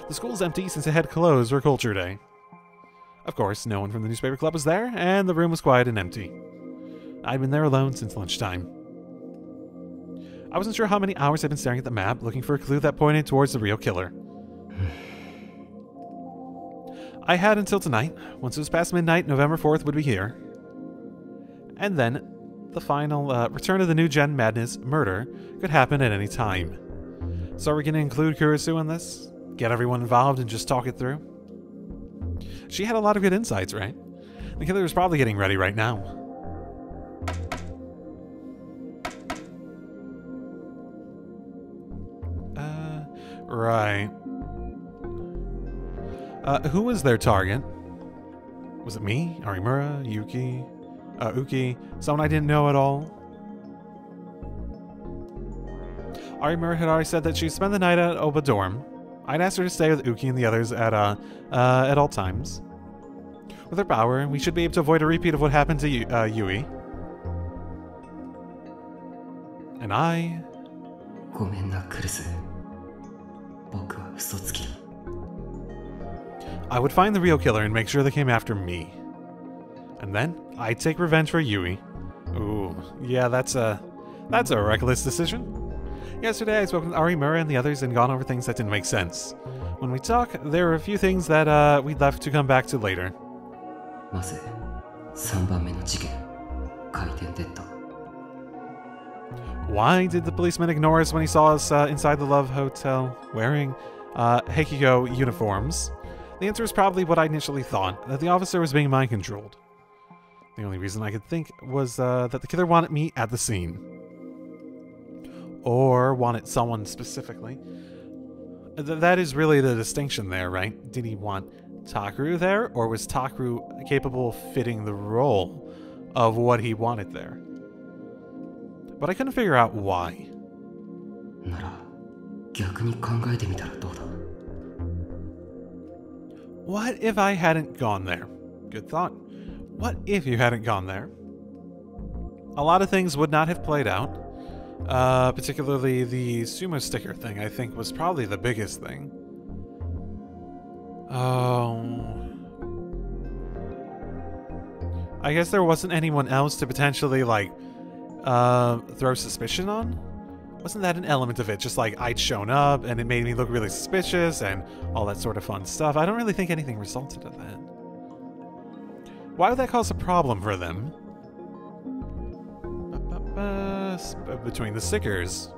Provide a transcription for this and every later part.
The school's empty since it had closed for culture day. Of course, no one from the newspaper club was there, and the room was quiet and empty. I'd been there alone since lunchtime. I wasn't sure how many hours I'd been staring at the map, looking for a clue that pointed towards the real killer. I had until tonight. Once it was past midnight, November 4th would be here. And then, the final return of the new gen madness, murder, could happen at any time. So are we going to include Kurisu in this? Get everyone involved and just talk it through? She had a lot of good insights, right? The killer is probably getting ready right now. Right. Who was their target? Was it me? Arimura? Yuki? Uki? Someone I didn't know at all? Arimura had already said that she'd spend the night at Oba dorm. I'd asked her to stay with Uki and the others at all times. With her power, we should be able to avoid a repeat of what happened to Yui. And I... I would find the real killer and make sure they came after me. And then, I'd take revenge for Yui. Ooh, yeah, that's a reckless decision. Yesterday, I spoke with Arimura and the others and gone over things that didn't make sense. When we talk, there are a few things that we'd left to come back to later. Why did the policeman ignore us when he saw us inside the Love Hotel wearing Heikiko uniforms? The answer is probably what I initially thought, that the officer was being mind-controlled. The only reason I could think was that the killer wanted me at the scene. Or wanted someone specifically. That is really the distinction there, right? Did he want Takeru there, or was Takeru capable of fitting the role of what he wanted there? But I couldn't figure out why. What if I hadn't gone there? Good thought. What if you hadn't gone there? A lot of things would not have played out. Particularly the sumo sticker thing, I think, was probably the biggest thing. I guess there wasn't anyone else to potentially, like, throw suspicion on? Wasn't that an element of it? Just like I'd shown up and it made me look really suspicious and all that sort of fun stuff. I don't really think anything resulted of that. Why would that cause a problem for them? Between the stickers.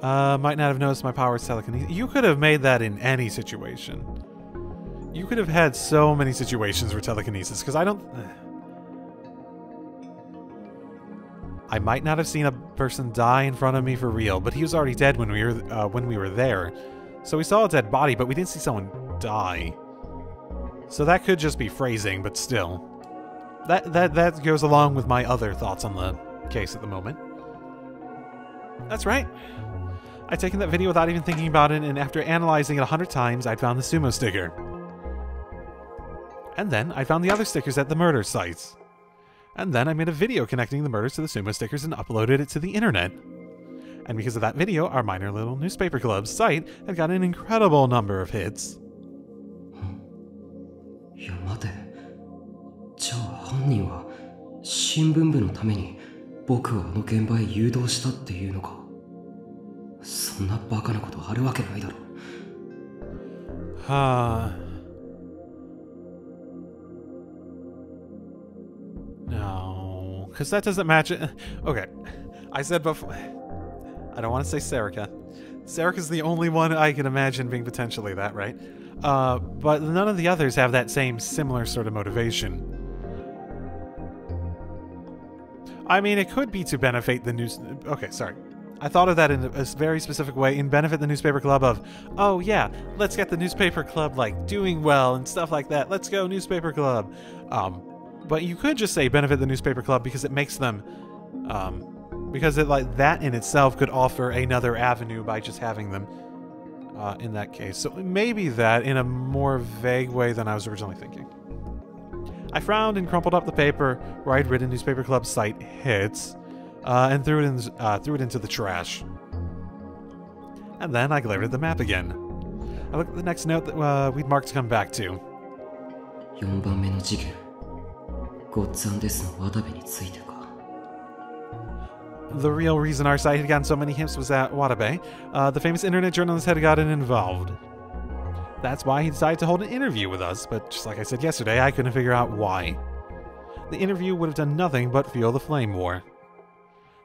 Might not have noticed my power is telekinesis. You could have made that in any situation. You could have had so many situations for telekinesis, because I don't... I might not have seen a person die in front of me for real, but he was already dead when we were there. So we saw a dead body, but we didn't see someone die. So that could just be phrasing, but still. That goes along with my other thoughts on the case at the moment. That's right. I'd taken that video without even thinking about it, and after analyzing it 100 times, I'd found the sumo sticker. And then I found the other stickers at the murder sites. And then I made a video connecting the murders to the sumo stickers and uploaded it to the internet. And because of that video, our minor little newspaper club site had got an incredible number of hits. No, because that doesn't match it. Okay, I said before, I don't want to say Serica. Serica's the only one I can imagine being potentially that, right? But none of the others have that same similar sort of motivation. I mean, it could be to benefit the news. Okay, sorry. I thought of that in a very specific way, in benefit the newspaper club of, oh yeah, let's get the newspaper club, like, doing well and stuff like that. Let's go, newspaper club. But you could just say benefit the newspaper club because it makes them, because it, like, that in itself could offer another avenue by just having them in that case. So maybe that in a more vague way than I was originally thinking. I frowned and crumpled up the paper where I'd written newspaper club site hits, and threw it into the trash. And then I glared at the map again. I looked at the next note that we'd marked to come back to. 4番目の事件、ごっつぁんですの渡部についてか。 The real reason our site had gotten so many hits was that Watabe, the famous internet journalist, had gotten involved. That's why he decided to hold an interview with us, but just like I said yesterday, I couldn't figure out why. The interview would have done nothing but fuel the flame war.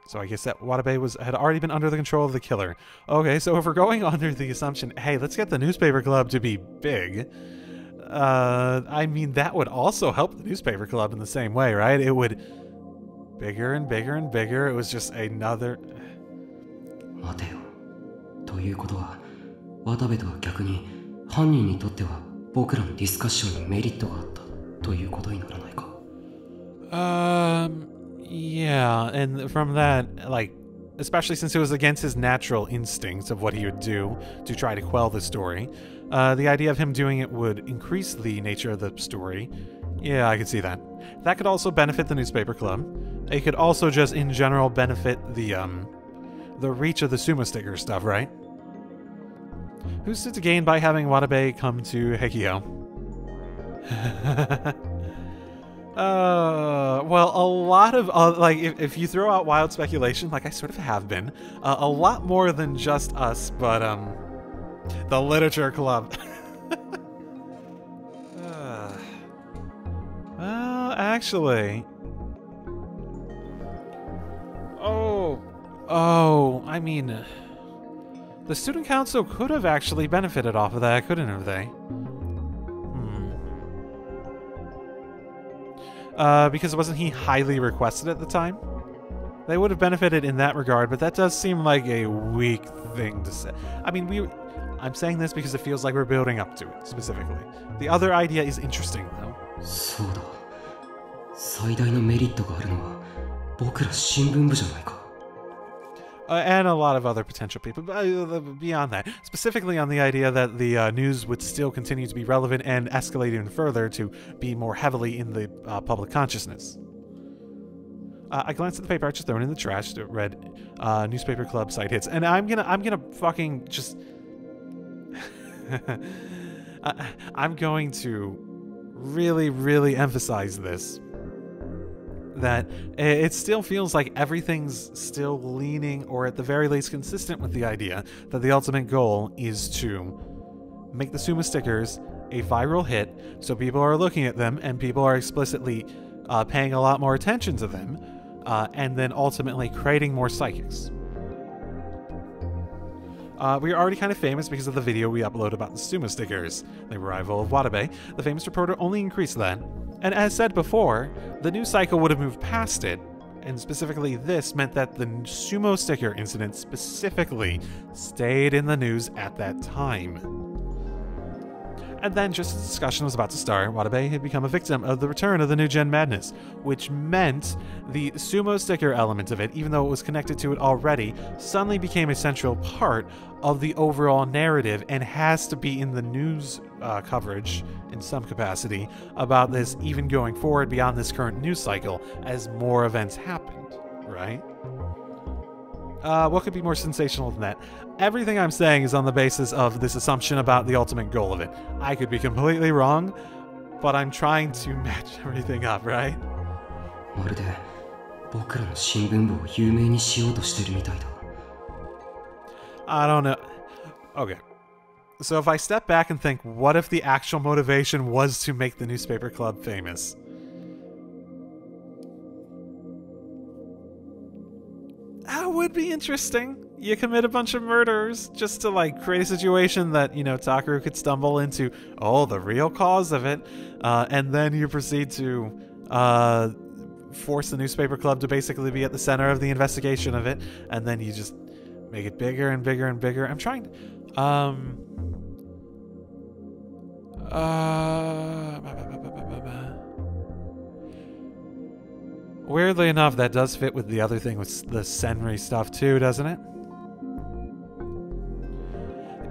So I guess that Watabe had already been under the control of the killer. Okay, so if we're going under the assumption, hey, let's get the newspaper club to be big, I mean, that would also help the newspaper club in the same way, right? It would bigger and bigger and bigger. It was just another... 待てよ。ということは、渡部とは逆に犯人にとっては僕らのディスカッションにメリットがあったということにならないか。Yeah, and from that, like, especially since it was against his natural instincts of what he would do to try to quell the story, the idea of him doing it would increase the nature of the story. Yeah, I could see that. That could also benefit the newspaper club. It could also just, in general, benefit the reach of the sumo sticker stuff, right? Who's to gain by having Watabe come to Hekiho? Well, a lot of, like, if you throw out wild speculation, like I sort of have been, a lot more than just us, but, the literature club. Well, actually... Oh, I mean... The student council could have actually benefited off of that, couldn't have they? Because wasn't he highly requested at the time? They would have benefited in that regard, but that does seem like a weak thing to say. I mean, I'm saying this because it feels like we're building up to it, specifically. The other idea is interesting, though. そうだ。最大のメリットがあるのは僕ら新聞部じゃないか。And a lot of other potential people, beyond that. Specifically on the idea that the news would still continue to be relevant and escalate even further to be more heavily in the public consciousness. I glanced at the paper I just thrown in the trash. It read, newspaper club site hits. And I'm gonna fucking just... I'm going to really, really emphasize this. That it still feels like everything's still leaning, or at the very least consistent with the idea that the ultimate goal is to make the sumo stickers a viral hit, so people are looking at them and people are explicitly paying a lot more attention to them, and then ultimately creating more psychics. We are already kind of famous because of the video we upload about the sumo stickers. The arrival of Watabe, the famous reporter, only increased that. And as said before, the news cycle would have moved past it, and specifically this meant that the sumo sticker incident specifically stayed in the news at that time. And then, just as the discussion was about to start, Watabe had become a victim of the return of the New Gen Madness, which meant the sumo sticker element of it, even though it was connected to it already, suddenly became a central part of the overall narrative and has to be in the news coverage in some capacity about this, even going forward beyond this current news cycle as more events happened, right? What could be more sensational than that? Everything I'm saying is on the basis of this assumption about the ultimate goal of it. I could be completely wrong, but I'm trying to match everything up, right? まるで僕らの新聞部を有名にしようとしてるみたいだ。I don't know. Okay. So if I step back and think, what if the actual motivation was to make the newspaper club famous? That would be interesting. You commit a bunch of murders just to, like, create a situation that, you know, Takaru could stumble into, oh, the real cause of it, and then you proceed to force the newspaper club to basically be at the center of the investigation of it, and then you just make it bigger and bigger and bigger. I'm trying to... Weirdly enough, that does fit with the other thing with the Senri stuff too, doesn't it?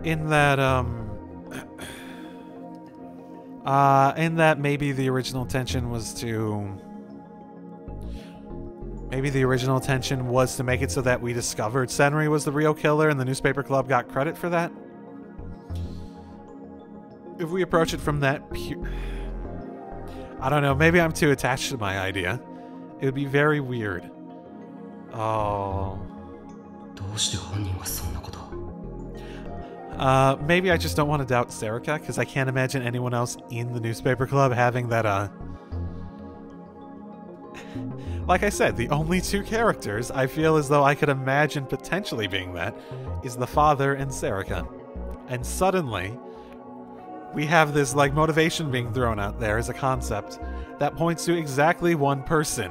In that maybe the original intention was to Maybe the original intention was to make it so that we discovered Senri was the real killer and the newspaper club got credit for that. If we approach it from that I don't know, maybe I'm too attached to my idea. It would be very weird. Oh. Maybe I just don't want to doubt Serica, because I can't imagine anyone else in the newspaper club having that, Like I said, the only two characters I feel as though I could imagine potentially being that is the father and Serica. And suddenly, we have this, like, motivation being thrown out there as a concept that points to exactly one person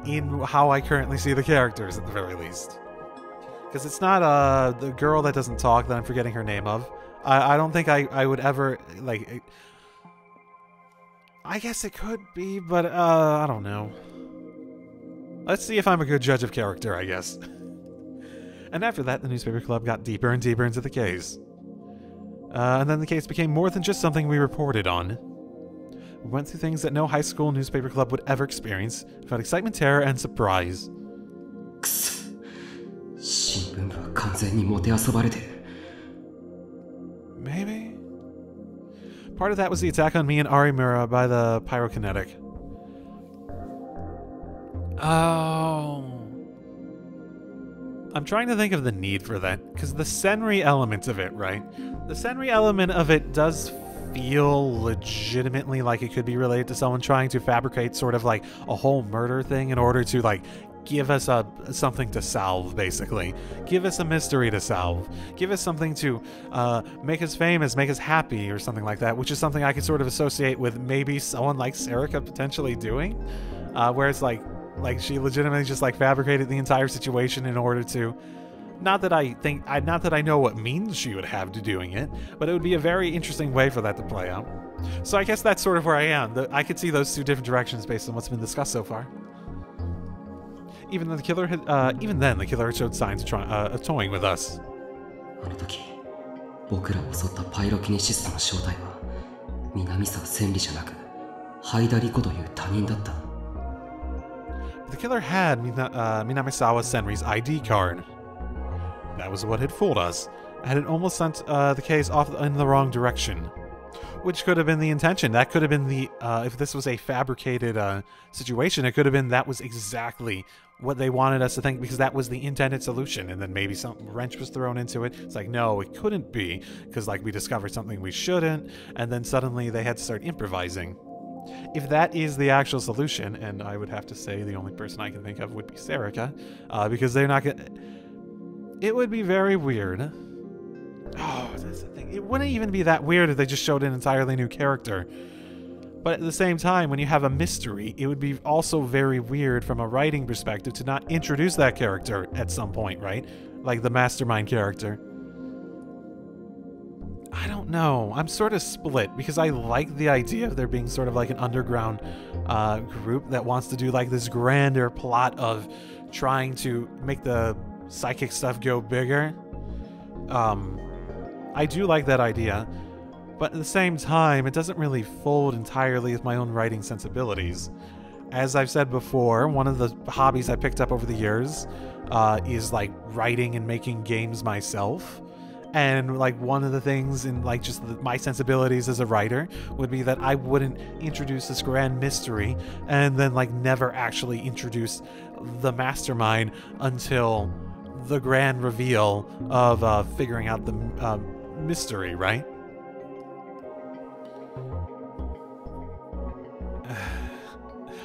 in how I currently see the characters, at the very least. Because it's not, the girl that doesn't talk that I'm forgetting her name of. I don't think I would ever, like... I guess it could be, but, I don't know. Let's see if I'm a good judge of character, I guess. And after that, the newspaper club got deeper and deeper into the case. And then the case became more than just something we reported on. We went through things that no high school newspaper club would ever experience. We felt excitement, terror, and surprise. Maybe? Part of that was the attack on me and Arimura by the pyrokinetic. Oh. I'm trying to think of the need for that, because the Senri element of it, right? The Senri element of it does feel legitimately like it could be related to someone trying to fabricate sort of like a whole murder thing in order to like give us something to solve, basically. Give us a mystery to solve. Give us something to make us famous, make us happy, or something like that, which is something I could sort of associate with maybe someone like Serica potentially doing, where it's like she legitimately just like fabricated the entire situation in order to, not that I know what means she would have to doing it, but it would be a very interesting way for that to play out. So I guess that's sort of where I am. I could see those two different directions based on what's been discussed so far. Even then, the killer had showed signs of toying with us. The killer had Minamisawa Senri's ID card. That was what had fooled us. Had it almost sent the case off in the wrong direction. Which could have been the intention. That could have been the, if this was a fabricated situation, it could have been that was exactly what they wanted us to think, because that was the intended solution, and then maybe some wrench was thrown into it. It's like, no, it couldn't be, because like we discovered something we shouldn't, and then suddenly they had to start improvising. If that is the actual solution, and I would have to say the only person I can think of would be Serica, because they're not gonna... It would be very weird. Oh, that's the thing. It wouldn't even be that weird if they just showed an entirely new character. But at the same time, when you have a mystery, it would be also very weird from a writing perspective to not introduce that character at some point, right? Like the mastermind character. I don't know. I'm sort of split, because I like the idea of there being sort of like an underground group that wants to do like this grander plot of trying to make the psychic stuff go bigger. I do like that idea, but at the same time, it doesn't really fold entirely with my own writing sensibilities. As I've said before, one of the hobbies I picked up over the years is like writing and making games myself. And like one of the things in like just my sensibilities as a writer would be that I wouldn't introduce this grand mystery and then like never actually introduce the mastermind until the grand reveal of figuring out the mystery, right?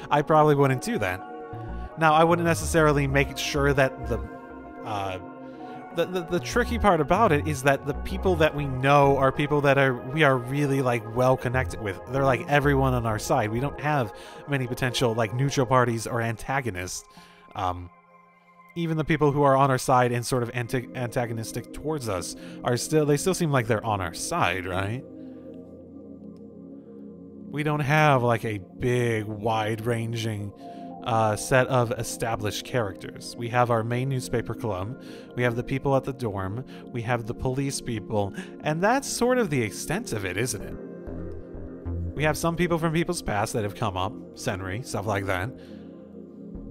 I probably wouldn't do that. Now, I wouldn't necessarily make sure that the tricky part about it is that the people that we know are people that we are really like well connected with. They're like everyone on our side. We don't have many potential like neutral parties or antagonists. Even the people who are on our side and sort of antagonistic towards us they still seem like they're on our side, right? We don't have like a big, wide-ranging set of established characters. We have our main newspaper club, we have the people at the dorm, we have the police people, and that's sort of the extent of it, isn't it? We have some people from people's past that have come up, Senri, stuff like that.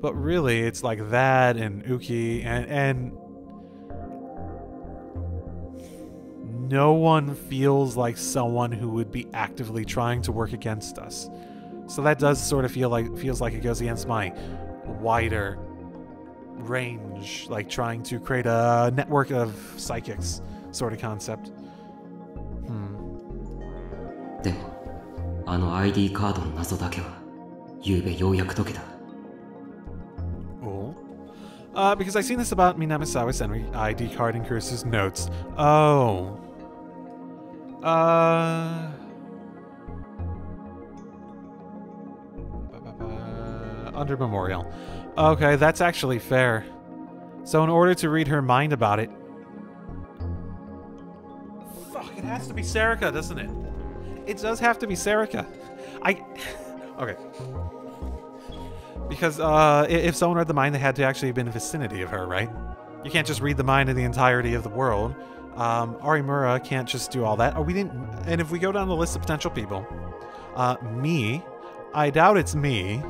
But really, it's like that and Uki and no one feels like someone who would be actively trying to work against us. So that does sort of feels like it goes against my wider range, like trying to create a network of psychics sort of concept. でも、あの ID カードの謎だけは、昨べようやく解けた。Oh. Because I seen this about Minamisawa's ID card in Kurusu's notes. Oh. Under memorial. Okay, that's actually fair. So in order to read her mind about it... Fuck, it has to be Serica, doesn't it? It does have to be Serica. Okay. Because if someone read the mind, they had to actually have been in the vicinity of her, right? You can't just read the mind of the entirety of the world. Arimura can't just do all that. Oh, we didn't... And if we go down the list of potential people... me. I doubt it's me.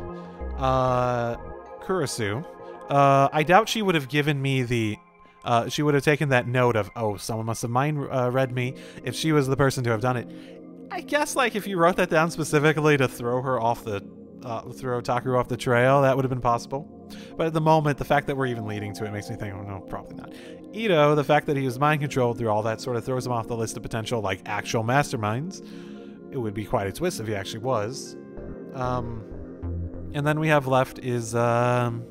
Kurusu. I doubt she would have given me the... she would have taken that note of, oh, someone must have read me if she was the person to have done it. I guess, like, if you wrote that down specifically to throw her off the... throw Takeru off the trail, that would have been possible. But at the moment, the fact that we're even leading to it makes me think, oh no, probably not. Ito, the fact that he was mind-controlled through all that sort of throws him off the list of potential, like, actual masterminds. It would be quite a twist if he actually was. And then we have left is, and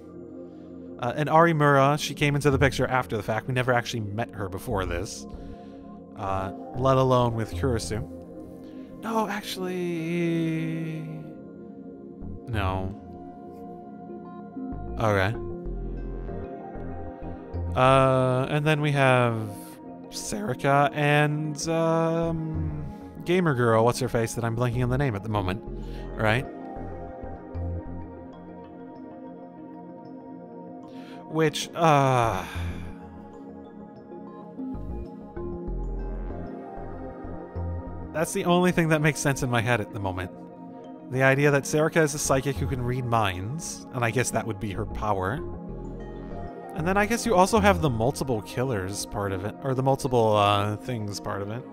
Arimura, she came into the picture after the fact. We never actually met her before this. Let alone with Kurusu. No, actually... No. Okay. And then we have Serica and, Gamer Girl, what's her face that I'm blanking on the name at the moment, right? Which, that's the only thing that makes sense in my head at the moment. The idea that Serica is a psychic who can read minds, and I guess that would be her power. And then I guess you also have the multiple killers part of it, or the multiple things part of it.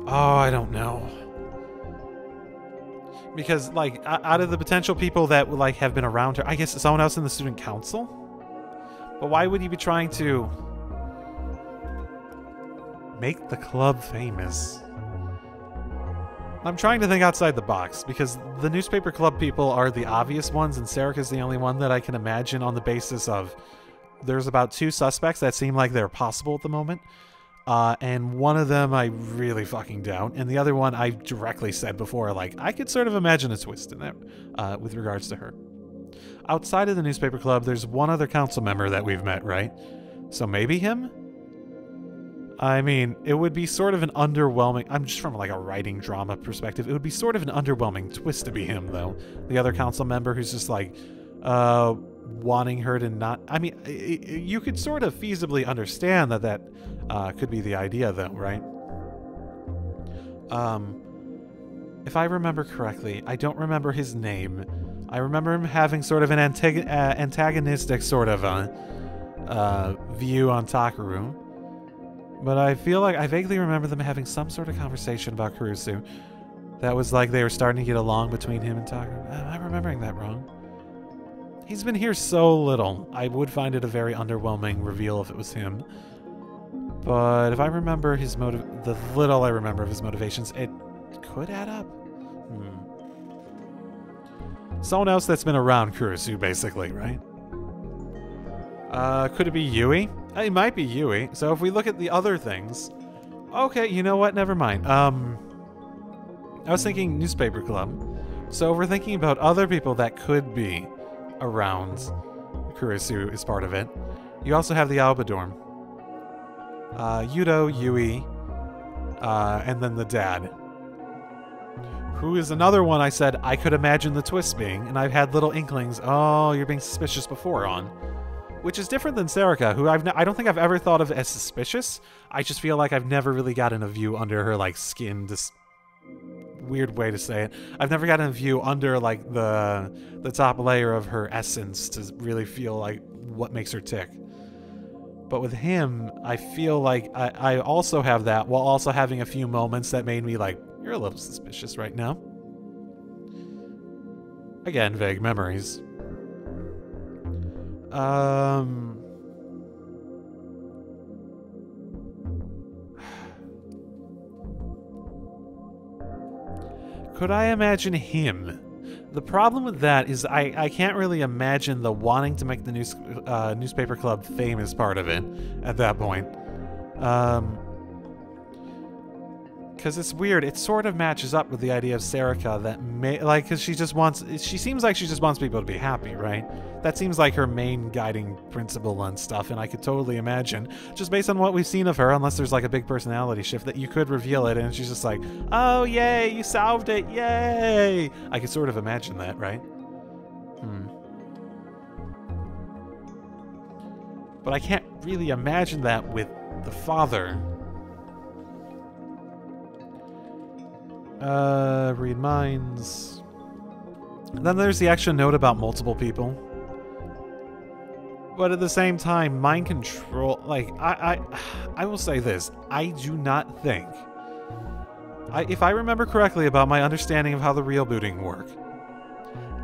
Oh, I don't know. Because, like, out of the potential people that, like, have been around her, I guess someone else in the student council? But why would you be trying to make the club famous? I'm trying to think outside the box, because the newspaper club people are the obvious ones, and Serica's the only one that I can imagine on the basis of there's about 2 suspects that seem like they're possible at the moment. And one of them I really fucking doubt, and the other one I directly said before, like, I could sort of imagine a twist in there with regards to her. Outside of the newspaper club, there's one other council member that we've met, right? So maybe him? I mean, it would be sort of an underwhelming... I'm just from, like, a writing drama perspective. It would be sort of an underwhelming twist to be him, though. The other council member who's just, like, wanting her to not... I mean, you could sort of feasibly understand that could be the idea, though, right? If I remember correctly, I don't remember his name. I remember him having sort of an antagonistic sort of view on Takeru. But I feel like I vaguely remember them having some sort of conversation about Kurusu. That was like they were starting to get along between him and Takeru. Am I remembering that wrong? He's been here so little. I would find it a very underwhelming reveal if it was him. But if I remember his the little I remember of his motivations, it could add up. Someone else that's been around Kurusu, basically, right? Could it be Yui? It might be Yui. So if we look at the other things... Okay, you know what? Never mind. I was thinking newspaper club. So if we're thinking about other people that could be around Kurusu is part of it. You also have the Alba dorm. Yudo, Yui, and then the dad. Who is another one I said I could imagine the twist being, and I've had little inklings, oh, you're being suspicious before on. Which is different than Serica, who I don't think I've ever thought of as suspicious. I just feel like I've never really gotten a view under her, like, skin weird way to say it. I've never gotten a view under like the top layer of her essence to really feel like what makes her tick. But with him, I feel like I also have that while also having a few moments that made me like, you're a little suspicious right now. Again, vague memories. Could I imagine him? The problem with that is I can't really imagine the wanting to make the newspaper club famous part of it at that point. Because it's weird. It sort of matches up with the idea of Serica that because she seems like she just wants people to be happy, right? That seems like her main guiding principle and stuff, and I could totally imagine, just based on what we've seen of her, unless there's like a big personality shift, that you could reveal it and she's just like, oh yay, you solved it, yay! I could sort of imagine that, right? But I can't really imagine that with the father. Read minds. Then there's the extra note about multiple people. But at the same time, mind control, like, I will say this. I do not think... if I remember correctly about my understanding of how the real booting work,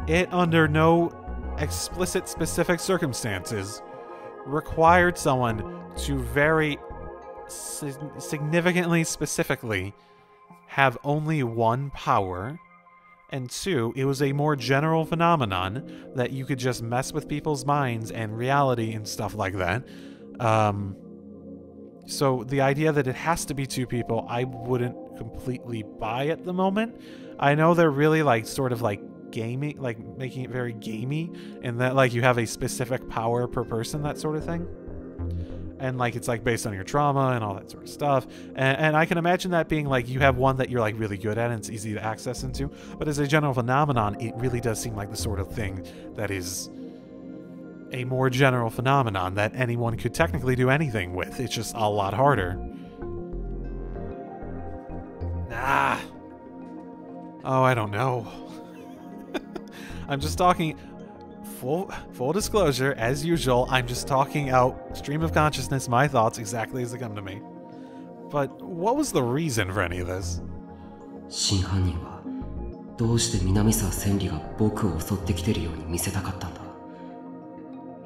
it, under no explicit specific circumstances, required someone to very significantly specifically have only one power, and two, it was a more general phenomenon that you could just mess with people's minds and reality and stuff like that. So the idea that it has to be two people, I wouldn't completely buy at the moment. I know they're really like sort of like gaming, like making it very gamey, and that like you have a specific power per person, that sort of thing. And like it's like based on your trauma and all that sort of stuff, and I can imagine that being like you have one that you're like really good at and it's easy to access into, but as a general phenomenon it really does seem like the sort of thing that is a more general phenomenon that anyone could technically do anything with. It's just a lot harder. Oh, I don't know. I'm just talking... Full disclosure, as usual, I'm just talking out stream of consciousness, my thoughts exactly as they come to me. But what was the reason for any of this? 真犯人はどうして南沢千里が僕を襲ってきてるように見せたかったんだ。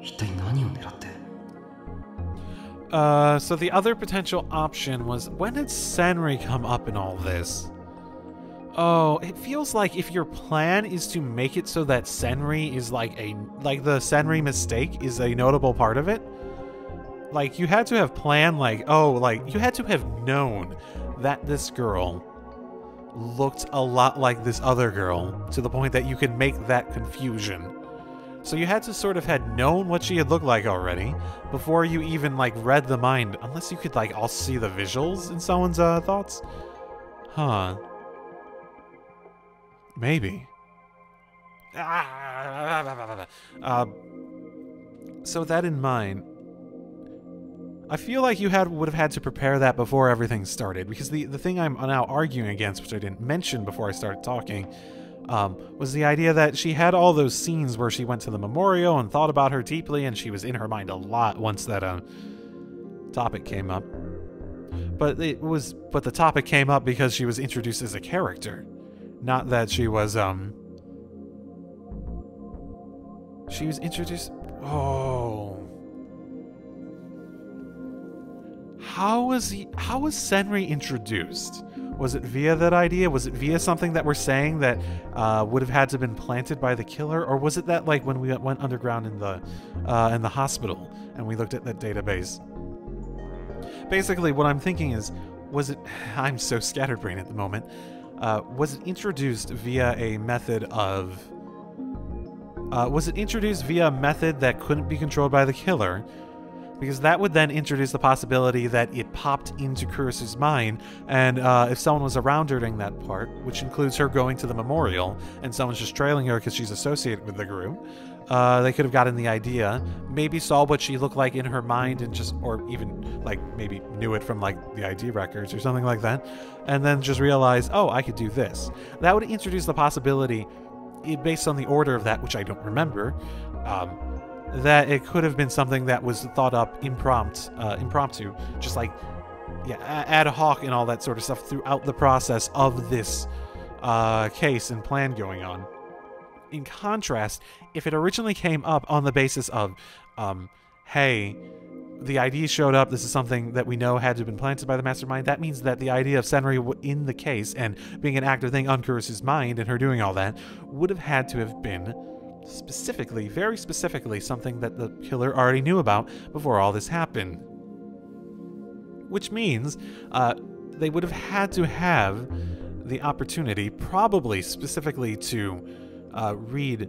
一体何を狙って？ So the other potential option was, when did Senri come up in all this? Oh, it feels like if your plan is to make it so that Senri is like the Senri mistake is a notable part of it. Like, you had to have planned, like, oh, like, you had to have known that this girl looked a lot like this other girl to the point that you could make that confusion. So you had to sort of had known what she had looked like already before you even, like, read the mind, unless you could, like, all see the visuals in someone's, thoughts. Huh. Maybe. So that in mind, I feel like you would have had to prepare that before everything started, because the thing I'm now arguing against, which I didn't mention before I started talking, was the idea that she had all those scenes where she went to the memorial and thought about her deeply, and she was in her mind a lot once that topic came up. But the topic came up because she was introduced as a character. Not that she was, she was introduced... Oh... How was Senri introduced? Was it via that idea? Was it via something that we're saying that would have had to have been planted by the killer? Or was it that, like, when we went underground in the hospital and we looked at that database? Basically, what I'm thinking is, was it... I'm so scatterbrained at the moment. Was it introduced via a method of... was it introduced via a method that couldn't be controlled by the killer? Because that would then introduce the possibility that it popped into Kurisu's mind, and if someone was around her during that part, which includes her going to the memorial, and someone's just trailing her because she's associated with the group, they could have gotten the idea, maybe saw what she looked like in her mind, and just, or even, like, maybe knew it from, like, the ID records or something like that, and then just realized, oh, I could do this. That would introduce the possibility, based on the order of that, which I don't remember, that it could have been something that was thought up impromptu, just like, yeah, ad hoc and all that sort of stuff throughout the process of this case and plan going on. In contrast, if it originally came up on the basis of, hey, the ID showed up, this is something that we know had to have been planted by the mastermind, that means that the idea of Senri in the case and being an active thing on Kurisu's mind and her doing all that would have had to have been specifically, very specifically, something that the killer already knew about before all this happened. Which means they would have had to have the opportunity, probably specifically to read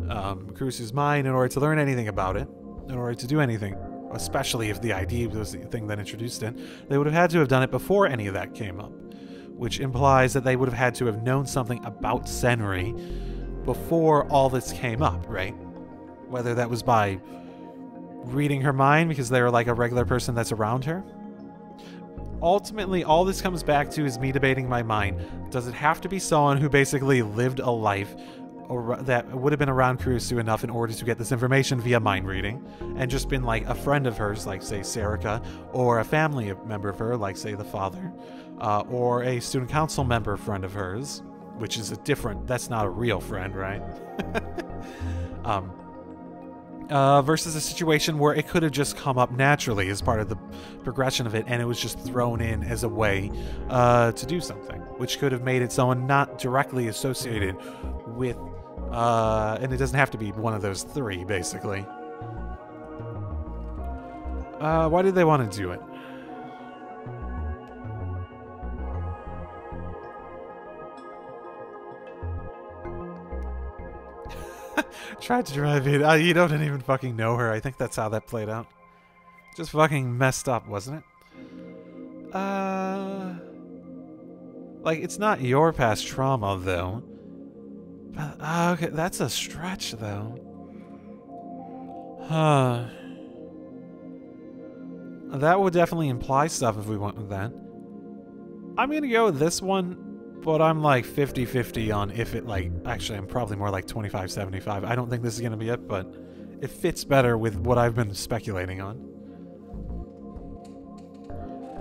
Kurisu's mind in order to learn anything about it, in order to do anything, especially if the ID was the thing that introduced it. They would have had to have done it before any of that came up, which implies that they would have had to have known something about Senri before all this came up, right? Whether that was by reading her mind because they were like a regular person that's around her. Ultimately, all this comes back to is me debating my mind. Does it have to be someone who basically lived a life that would have been around Kurisu enough in order to get this information via mind reading, and just been like a friend of hers, like say Sarika, or a family member of her, like say the father, or a student council member friend of hers, which is a different, that's not a real friend, right? Versus a situation where it could have just come up naturally as part of the progression of it, and it was just thrown in as a way to do something, which could have made it someone not directly associated with, and it doesn't have to be one of those three, basically. Why did they want to do it? Tried to drive it. You don't even fucking know her. I think that's how that played out. Just fucking messed up, wasn't it? Like, it's not your past trauma, though. Okay, that's a stretch, though. Huh. That would definitely imply stuff if we went with that. I'm gonna go with this one. But I'm like 50-50 on if it, like, actually I'm probably more like 25-75. I don't think this is going to be it, but it fits better with what I've been speculating on.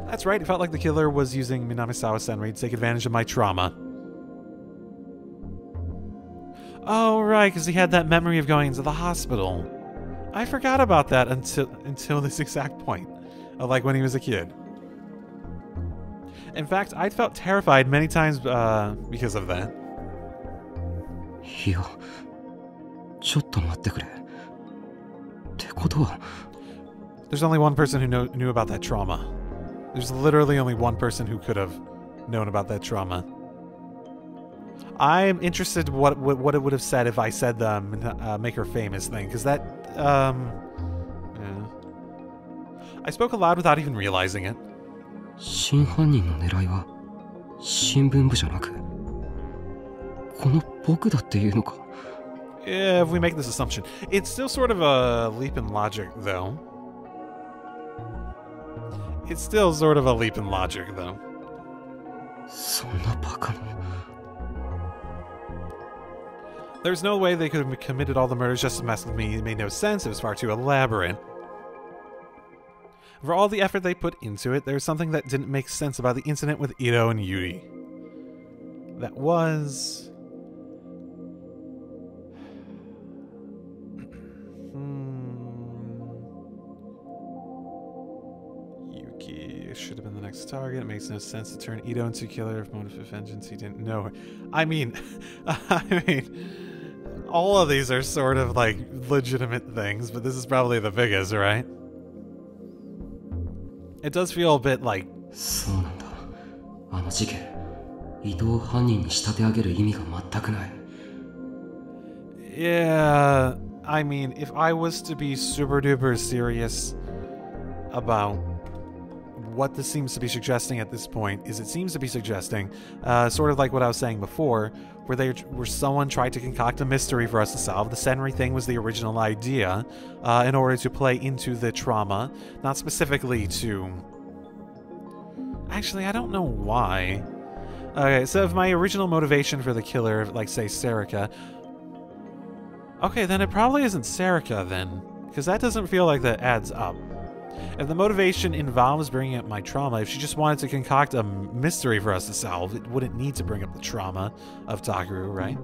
That's right, it felt like the killer was using Minamisawa Senri to take advantage of my trauma. Oh, right, because he had that memory of going into the hospital. I forgot about that until this exact point, of like when he was a kid. In fact, I felt terrified many times because of that. There's only one person who knew about that trauma. There's literally only one person who could have known about that trauma. I'm interested what it would have said if I said the make her famous thing, because that, yeah. I spoke aloud without even realizing it. Yeah, if we make this assumption. It's still sort of a leap in logic, though. It's still sort of a leap in logic, though. There's no way they could have committed all the murders just to mess with me. It made no sense. It was far too elaborate. For all the effort they put into it, there's something that didn't make sense about the incident with Ito and Yuri. That was... Yuki should have been the next target. It makes no sense to turn Ito into a killer if motive of vengeance he didn't know her. I mean, all of these are sort of like legitimate things, but this is probably the biggest, right? It does feel a bit like... Yeah, I mean, if I was to be super duper serious about what this seems to be suggesting at this point is it seems to be suggesting, sort of like what I was saying before, where someone tried to concoct a mystery for us to solve. The Senri thing was the original idea, in order to play into the trauma, not specifically to... Actually, I don't know why. Okay, so if my original motivation for the killer, like, say, Serica... Okay, then it probably isn't Serica, then. Because that doesn't feel like that adds up. If the motivation involves bringing up my trauma, if she just wanted to concoct a mystery for us to solve, it wouldn't need to bring up the trauma of Takeru, right?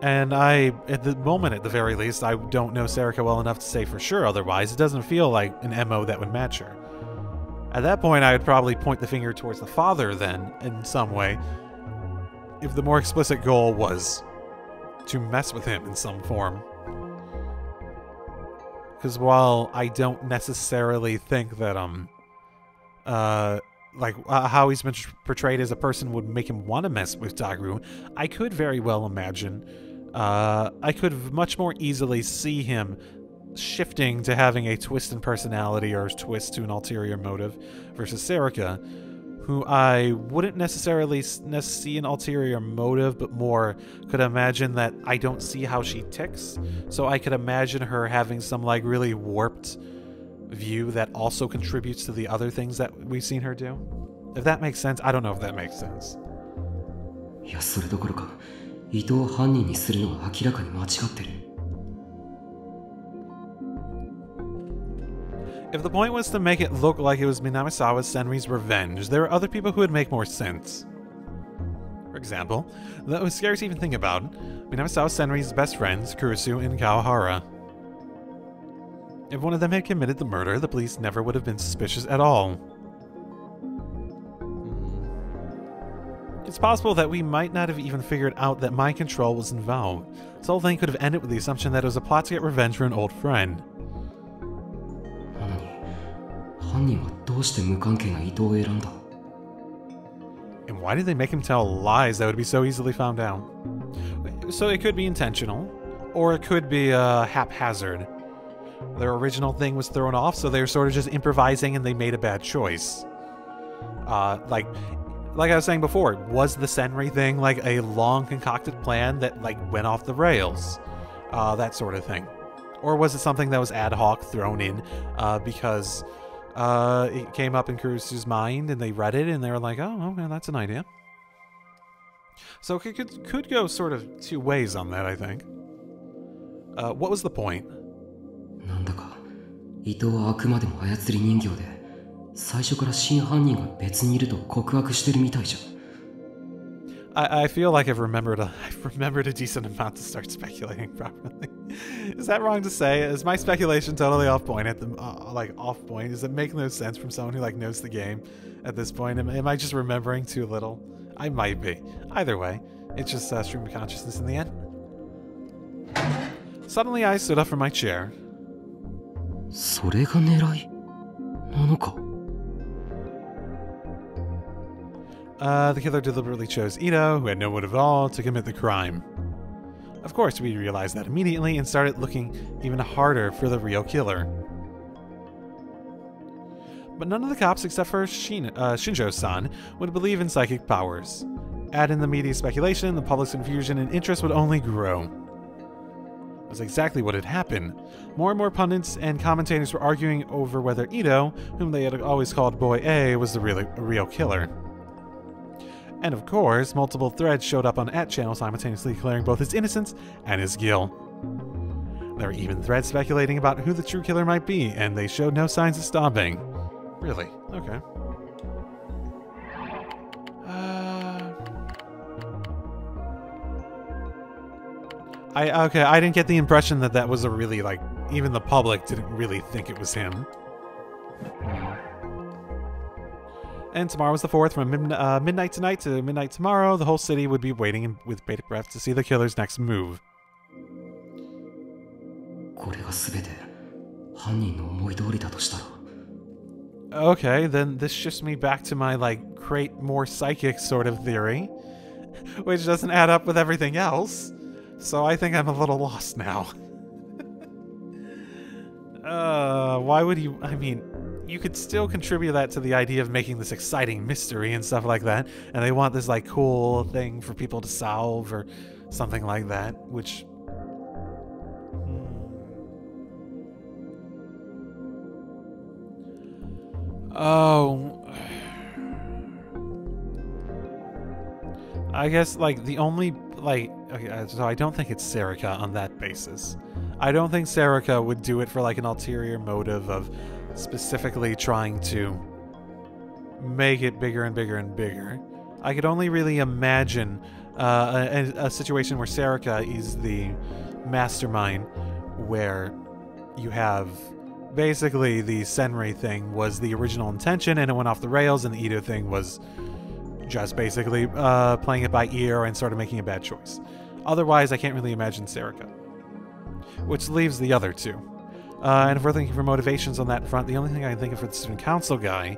And at the moment, at the very least, I don't know Serica well enough to say for sure otherwise. It doesn't feel like an MO that would match her. At that point, I would probably point the finger towards the father then, in some way, if the more explicit goal was to mess with him in some form. Because while I don't necessarily think that, how he's been portrayed as a person would make him want to mess with Takeru, I could very well imagine, I could much more easily see him shifting to having a twist in personality or a twist to an ulterior motive versus Serica, who I wouldn't necessarily see an ulterior motive, but more could imagine that I don't see how she ticks, so I could imagine her having some, like, really warped view that also contributes to the other things that we've seen her do. If that makes sense, I don't know if that makes sense. いや、それどころか、伊藤を犯人にするのが明らかに間違ってる。If the point was to make it look like it was Minamisawa Senri's revenge, there are other people who would make more sense. For example, that was scary to even think about, Minamisawa Senri's best friends, Kurusu and Kawahara. If one of them had committed the murder, the police never would have been suspicious at all. It's possible that we might not have even figured out that mind control was involved. This whole thing could have ended with the assumption that it was a plot to get revenge for an old friend. And why did they make him tell lies that would be so easily found out? So it could be intentional, or it could be haphazard. Their original thing was thrown off, so they were sort of just improvising and they made a bad choice. Like I was saying before, was the Senri thing like a long concocted plan that like went off the rails? That sort of thing. Or was it something that was ad hoc thrown in because it came up in Kurusu's mind and they read it and they were like, oh, okay, that's an idea. So it could go sort of two ways on that, I think. What was the point? I feel like I've remembered a decent amount to start speculating properly. Is that wrong to say? Is my speculation totally off point at the off point? Does it make no sense from someone who like knows the game at this point? Am I just remembering too little? I might be. Either way, it's just stream of consciousness in the end. Suddenly, I stood up from my chair. The killer deliberately chose Ito, who had no motive at all, to commit the crime. Of course, we realized that immediately and started looking even harder for the real killer. But none of the cops, except for Shinjo-san, would believe in psychic powers. Add in the media speculation, the public's confusion and interest would only grow. That was exactly what had happened. More and more pundits and commentators were arguing over whether Ito, whom they had always called Boy A, was the real killer. And of course, multiple threads showed up on @channel simultaneously declaring both his innocence and his guilt. There were even threads speculating about who the true killer might be, and they showed no signs of stopping. Really? Okay. I didn't get the impression that that was a really, like, even the public didn't really think it was him. And tomorrow was the 4th, from midnight tonight to midnight tomorrow. The whole city would be waiting with bated breath to see the killer's next move. Okay, then this shifts me back to my, like, create more psychic sort of theory, which doesn't add up with everything else. So I think I'm a little lost now. Why would you... I mean, you could still contribute that to the idea of making this exciting mystery and stuff like that, and they want this, like, cool thing for people to solve or something like that, which... Oh... I guess, like, the only, like... Okay, so I don't think it's Serica on that basis. I don't think Serica would do it for, like, an ulterior motive of specifically trying to make it bigger and bigger and bigger. I could only really imagine a situation where Serica is the mastermind, where you have basically the Senri thing was the original intention and it went off the rails, and the Ito thing was just basically playing it by ear and sort of making a bad choice. Otherwise, I can't really imagine Serica. Which leaves the other two. And if we're thinking for motivations on that front, the only thing I can think of for the student council guy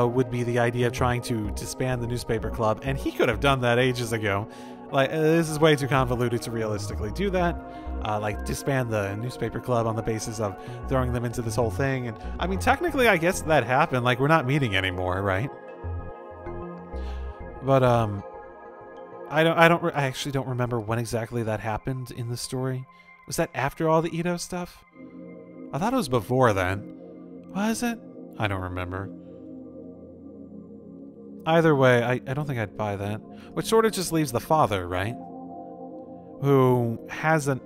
would be the idea of trying to disband the newspaper club, and he could have done that ages ago. Like, this is way too convoluted to realistically do that. Like, disband the newspaper club on the basis of throwing them into this whole thing. And I mean, technically, I guess that happened. Like, we're not meeting anymore, right? But I actually don't remember when exactly that happened in the story. Was that after all the Ito stuff? I thought it was before then. Was it? I don't remember. Either way, I don't think I'd buy that. Which sort of just leaves the father, right? Who hasn't...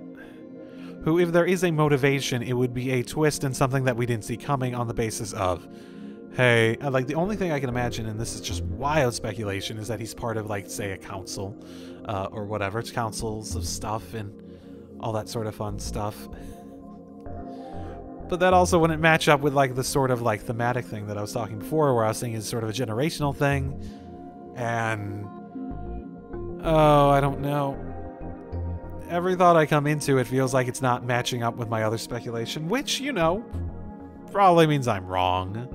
Who, if there is a motivation, it would be a twist in something that we didn't see coming on the basis of... Hey, like, the only thing I can imagine, and this is just wild speculation, is that he's part of, like, say, a council, or whatever. It's councils of stuff and all that sort of fun stuff. But that also wouldn't match up with, like, the sort of, like, thematic thing that I was talking before, where I was saying is sort of a generational thing. And... oh, I don't know. Every thought I come into, it feels like it's not matching up with my other speculation, which, you know, probably means I'm wrong.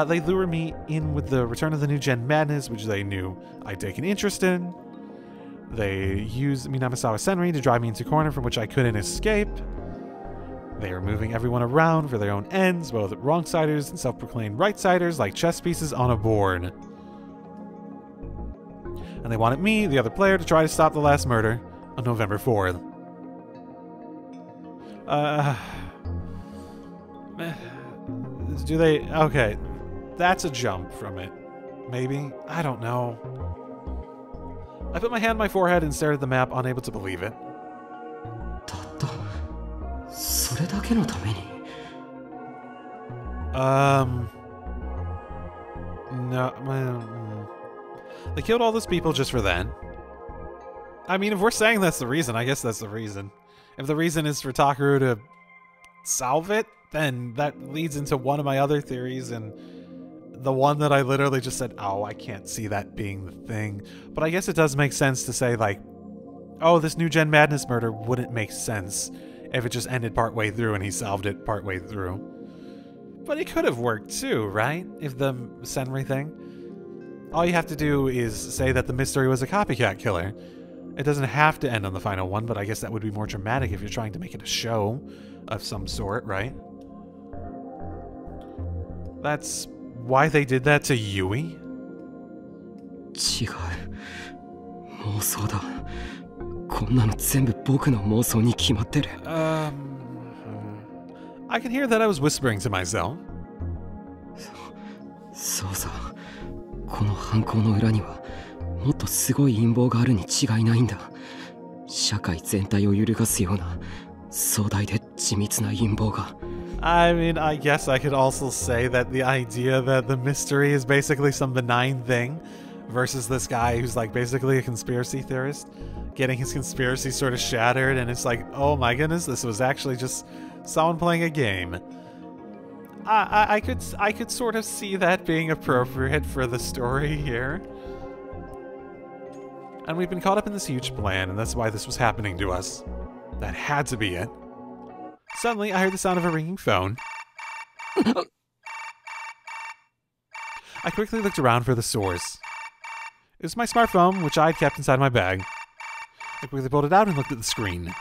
They lure me in with the return of the new gen madness, which they knew I'd take an interest in. They use Minamisawa Senri to drive me into a corner from which I couldn't escape. They are moving everyone around for their own ends, both wrong-siders and self-proclaimed right-siders, like chess pieces on a board. And they wanted me, the other player, to try to stop the last murder on November 4th. Do they... okay. That's a jump from it. Maybe? I don't know. I put my hand on my forehead and stared at the map, unable to believe it. No. They killed all those people just for that. I mean, if we're saying that's the reason, I guess that's the reason. If the reason is for Takeru to solve it, then that leads into one of my other theories, and the one that I literally just said, oh, I can't see that being the thing. But I guess it does make sense to say, like, oh, this new Gen Madness murder wouldn't make sense if it just ended partway through and he solved it partway through. But it could have worked too, right? If the Senri thing. All you have to do is say that the mystery was a copycat killer. It doesn't have to end on the final one, but I guess that would be more dramatic if you're trying to make it a show of some sort, right? That's why they did that to Yui? I can hear that I was whispering to myself. I mean, I guess I could also say that the idea that the mystery is basically some benign thing versus this guy who's like basically a conspiracy theorist getting his conspiracy sort of shattered, and it's like, oh my goodness, this was actually just someone playing a game. I could sort of see that being appropriate for the story here. And we've been caught up in this huge plan, and that's why this was happening to us. That had to be it. Suddenly, I heard the sound of a ringing phone. I quickly looked around for the source. It was my smartphone, which I had kept inside my bag. I quickly pulled it out and looked at the screen.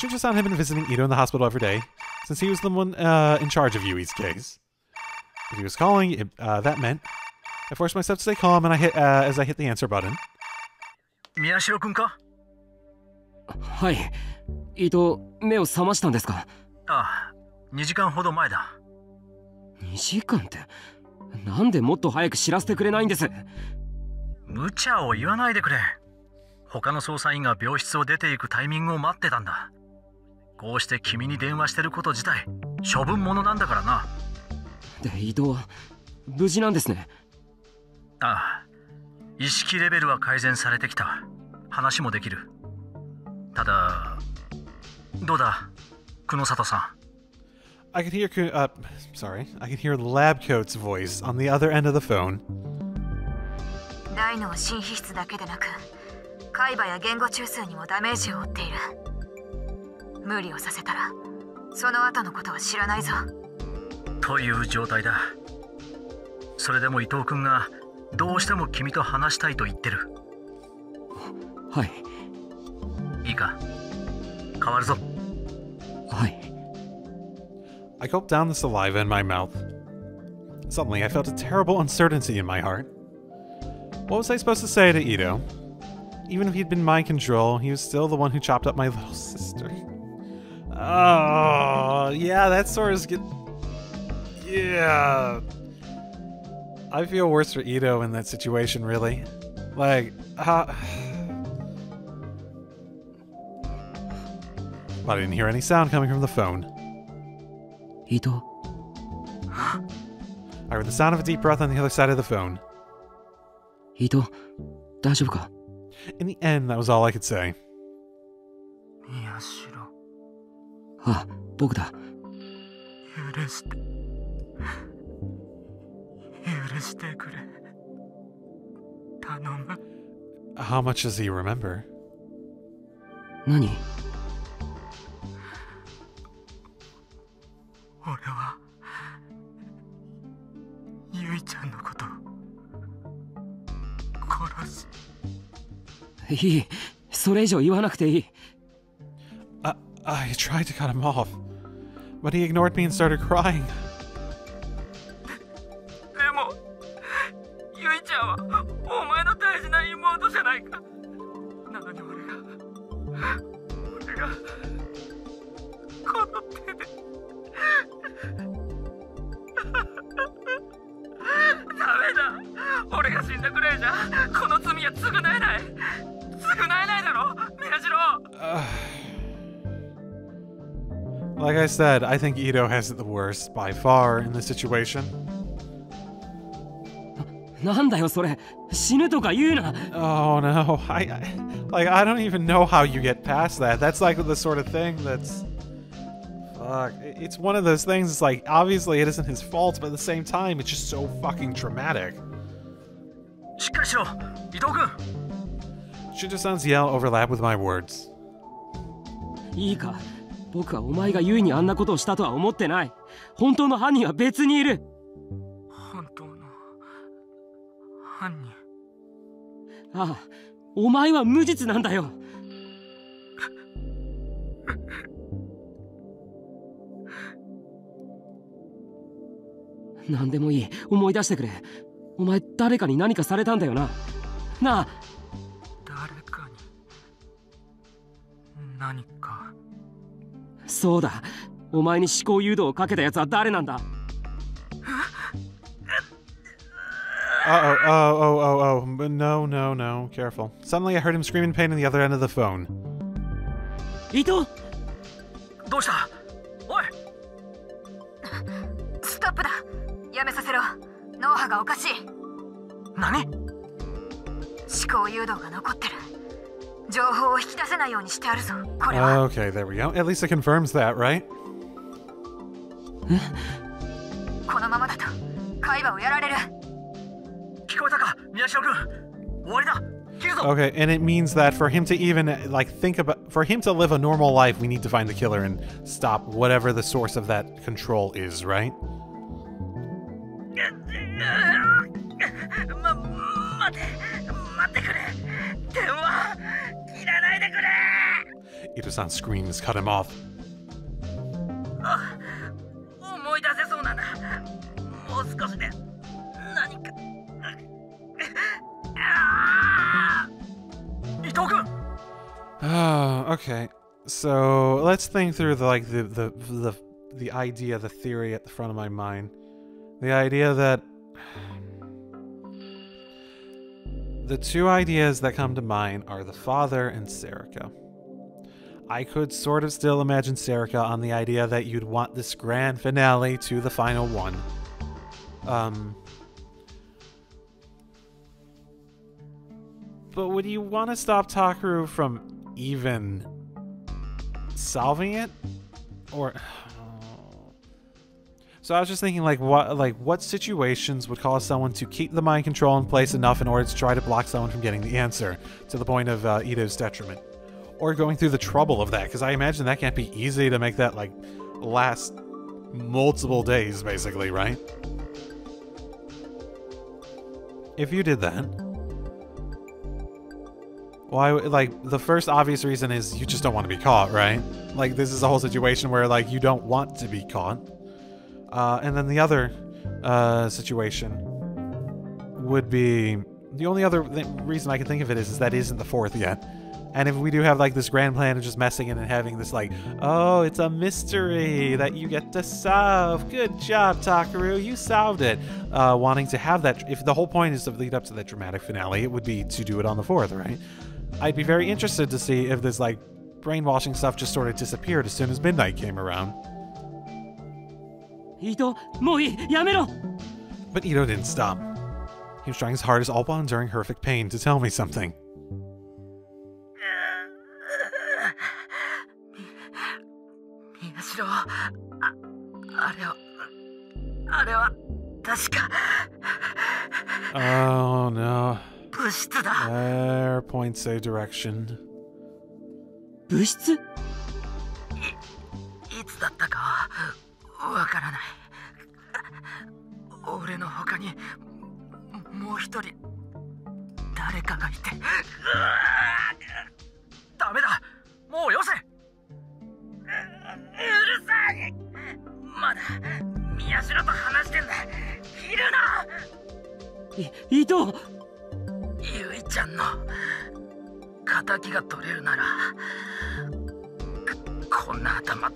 Shinji-san had been visiting Ito in the hospital every day, since he was the one in charge of Yui's case. If he was calling, that meant I forced myself to stay calm and as I hit the answer button. 宮代君か？はい。伊藤、目を覚ましたんですか？ああ、2時間ほど前だ。2時間って、なんでもっと早く知らせてくれないんです？無茶を言わないでくれ。他の捜査員が病室を出ていくタイミングを待ってたんだ。こうして君に電話してること自体、処分物なんだからな。で、伊藤は無事なんですね。ああ、意識レベルは改善されてきた。話もできる。ただ、どうだ、久野里さん。I could hear I could hear Lab Coat's voice on the other end of the phone. 大脳新皮質だけでなく、海馬や言語中枢にもダメージを負っている。無理をさせたら、その後のことは知らないぞ。という状態だ。それでも伊藤君がどうしても君と話したいと言ってる。はい。いいか、変わるぞ。はい。I gulped down the saliva in my mouth. Suddenly, I felt a terrible uncertainty in my heart. What was I supposed to say to Ito? Even if he'd been mind control, he was still the one who chopped up my little sister. Oh, yeah, that sort of yeah. I feel worse for Ito in that situation, really. Like, but I didn't hear any sound coming from the phone. Ito? I heard the sound of a deep breath on the other side of the phone. Ito, 大丈夫か? In the end, that was all I could say. 宮代。あ、僕だ。許してくれ。頼む。How much does he remember? 何? 俺はゆいちゃんのこと殺す。いい、それ以上言わなくていい。I tried to cut him off, but he ignored me and started crying. でもゆいちゃんはお前の大事な妹じゃないか。なのに俺がこの手でダメだ。俺が死んだくらいじゃこの罪は償えない。償えないだろ、宮代。Like I said, I think Ito has it the worst by far in this situation. なんだよそれ、死ぬとか言うな。Oh no, I don't even know how you get past that. That's like the sort of thing that's fuck. It's one of those things. It's like obviously it isn't his fault, but at the same time, it's just so fucking traumatic. しっかりしろ、伊藤君。Shinji-san's yell overlapped with my words. いいか、僕はお前がユイにあんなことをしたとは思ってない。本当の犯人は別にいる。本当の犯人。ああ、お前は無実なんだよ。何でもいい、思い出してくれ。お前誰かに何かされたんだよな。なあ。誰かに何か。そうだ、お前に思考誘導をかけたやつは誰なんだ。Oh, but no, careful. Suddenly I heard him scream in pain on the other end of the phone. 伊藤、どうした？おい！ストップだ。やめさせろ。脳波がおかしい。何？思考誘導が残ってる。情報を引き出せないようにしてあるぞ。これは。Okay, there we go. At least it confirms that, right? このままだと海馬をやられる。聞こえたか、宮代君。終わりだ。切るぞ。 Okay, and it means that for him to even for him to live a normal life, we need to find the killer and stop whatever the source of that control is, right? 待ってくれ。電話いらないでくれ。Ito-san screams, cut him off. 思い出せそうなんだ。もう少しで何か。伊藤君。 Oh, okay. So let's think through the idea, the theory at the front of my mind. The idea that the two ideas that come to mind are the father and Serica. I could sort of still imagine Serica on the idea that you'd want this grand finale to the final one. But would you want to stop Takeru from even solving it? Or so I was just thinking, what situations would cause someone to keep the mind control in place enough in order to try to block someone from getting the answer to the point of Ito's detriment, or going through the trouble of that? Because I imagine that can't be easy to make that last multiple days, basically, right? If you did that, why? The first obvious reason is you just don't want to be caught, right? This is a whole situation where you don't want to be caught. And then the other situation would be, the only other reason I can think of it is that it isn't the fourth yet. And if we do have this grand plan of just messing in and having this oh, it's a mystery that you get to solve. Good job, Takeru, you solved it. Wanting to have that, if the whole point is to lead up to that dramatic finale, it would be to do it on the fourth, right? I'd be very interested to see if this brainwashing stuff just sort of disappeared as soon as midnight came around. Ito, もういい、やめろ! But Ito didn't stop. He was trying his hardest, all while enduring horrific pain, to tell me something. 宮代、あれは確か。Oh no. 物質だ。 There points a direction. 物質? いつだったかわからない。俺の他にもう一人誰かがいて。ダメだ。もうよせ。うるさい。まだ宮代と話してんだ。いるな。伊藤。ゆいちゃんの仇が取れるなら、こんな頭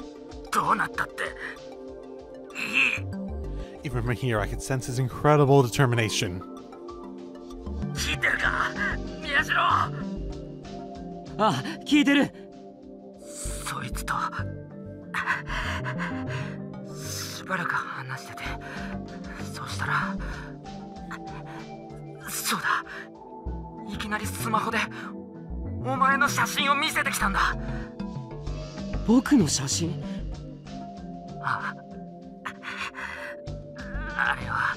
どうなったって。Even from here, I could sense his incredible determination. 聞いてるか、宮代。ああ、聞いてる。そいつとしばらく話してて、そしたら、そうだ、いきなりスマホでお前の写真を見せてきたんだ。僕の写真？あれは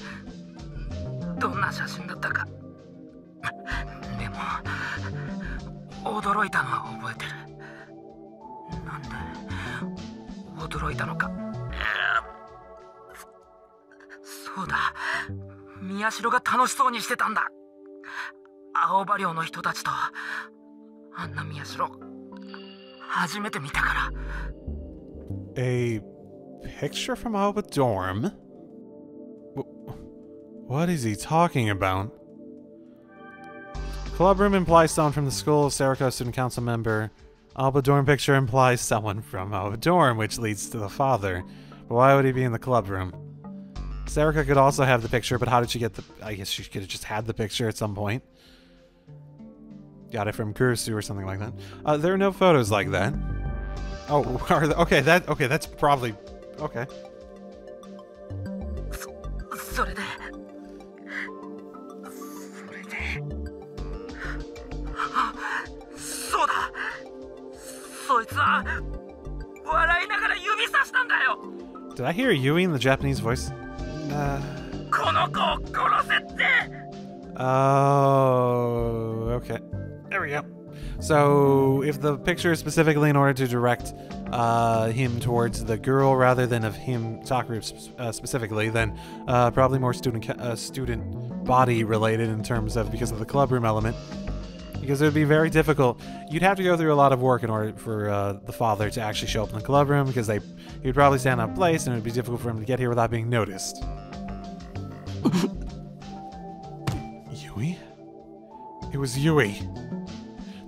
どんな写真だったか。でも驚いたのは覚えてる。なんで驚いたのか。そうだ、宮代が楽しそうにしてたんだ。青葉寮の人たちとあんな宮代初めて見たから。A picture from Aoba dorm? What is he talking about? Club room implies someone from the school. Serica, student council member. Aoba dorm picture implies someone from Aoba dorm, which leads to the father. But why would he be in the club room? Serica could also have the picture, but how did she get the... I guess she could have just had the picture at some point. Got it from Kurusu or something like that. There are no photos like that. Oh, are there? Okay, that's probably... Okay. それでそうだ、そいつは笑いながら指さしたんだよ。 Did I hear Yui in the Japanese voice? この子を殺せって。 Oh, okay. There we go. So, if the picture is specifically in order to direct him towards the girl rather than of him, Takeru specifically, then probably more student body related in terms of, because of the club room element. Because it would be very difficult. You'd have to go through a lot of work in order for the father to actually show up in the club room, because he would probably stand out of place, and it would be difficult for him to get here without being noticed. Yui? It was Yui.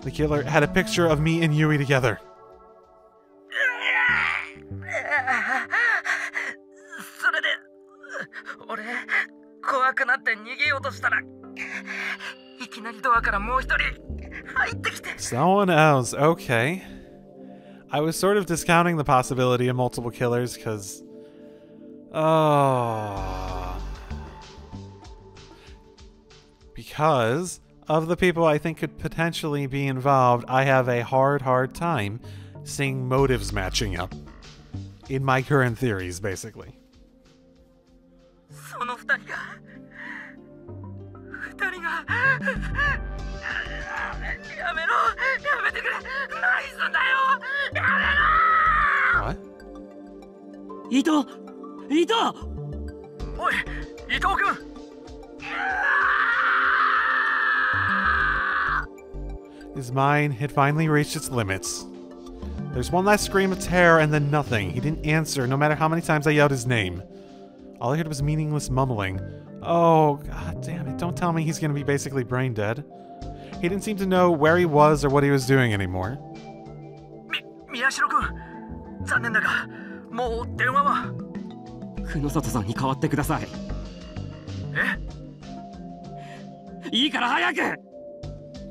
The killer had a picture of me and Yui together. それで俺怖くなって逃げようとしたらいきなりドアからもう一人入ってきて Someone else, okay. I was sort of discounting the possibility of multiple killers because... Because of the people I think could potentially be involved, I have a hard time seeing motives matching up. In my current theories, basically. その二人がやめろやめてくれ何すんだよやめろ What? 伊藤おい伊藤君 His mind had finally reached its limits. There's one last scream of terror and then nothing. He didn't answer, no matter how many times I yelled his name. All I heard was meaningless mumbling. Oh, god damn it, don't tell me he's gonna be basically brain dead. He didn't seem to know where he was or what he was doing anymore. 宮代君残念だがもう電話は久野里さんに代わってください。いいから早く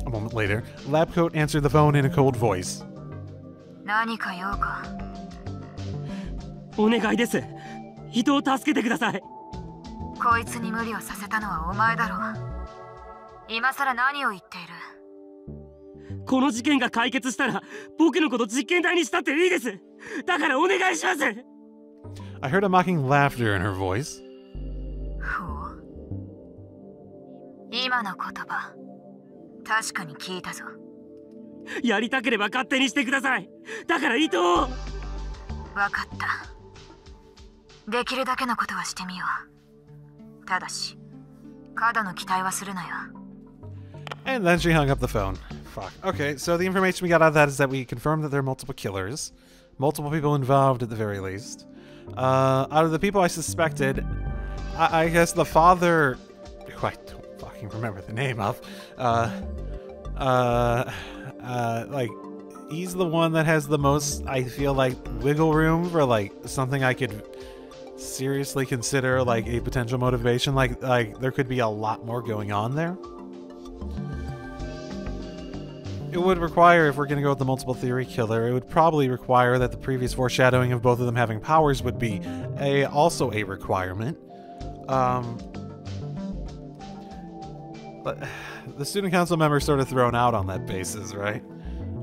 A moment later, Labcoat answered the phone in a cold voice. 何か用か。お願いです。人を助けてください。こいつに無理をさせたのはお前だろう。今さら何を言っている。この事件が解決したら僕のこと実験台にしたっていいです。だからお願いします。I heard a mocking laughter in her voice. ほう。今の言葉、確かに聞いたぞ。やりたければ勝手にしてください。だから伊藤。わかった。できるだけのことはしてみよう。ただし、過度の期待はするなよ。And then she hung up the phone. Fuck. Okay, so the information we got out of that is that we confirmed that there are multiple killers. Multiple people involved at the very least. Out of the people I suspected, I guess the father, who I don't fucking remember the name of, like, he's the one that has the most, I feel like, wiggle room for, like, something I could seriously consider, like, a potential motivation. Like, there could be a lot more going on there. It would require, if we're going to go with the multiple theory killer, it would probably require that the previous foreshadowing of both of them having powers would be also a requirement. But the student council members sort of thrown out on that basis, right?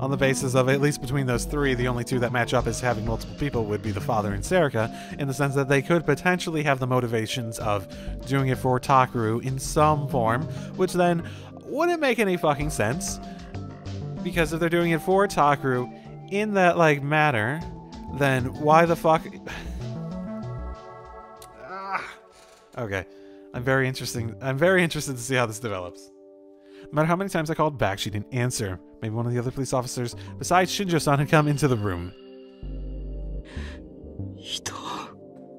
On the basis of, at least between those three, the only two that match up as having multiple people would be the father and Serika, in the sense that they could potentially have the motivations of doing it for Takeru in some form, which then wouldn't make any fucking sense. Because if they're doing it for Takeru in that, like, manner, then why the fuck... Okay. I'm very interested to see how this develops. No matter how many times I called back, she didn't answer. Maybe one of the other police officers, besides Shinjo-san, had come into the room.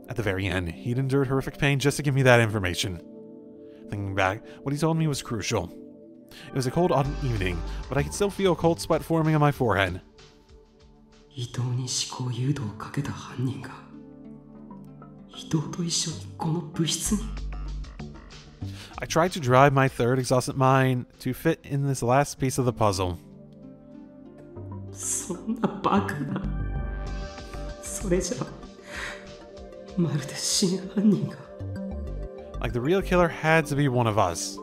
At the very end, he'd endured horrific pain just to give me that information. Thinking back, what he told me was crucial. It was a cold autumn evening, but I could still feel cold sweat forming on my forehead. I tried to drive my third exhausted mind to fit in this last piece of the puzzle. Like the real killer had to be one of us.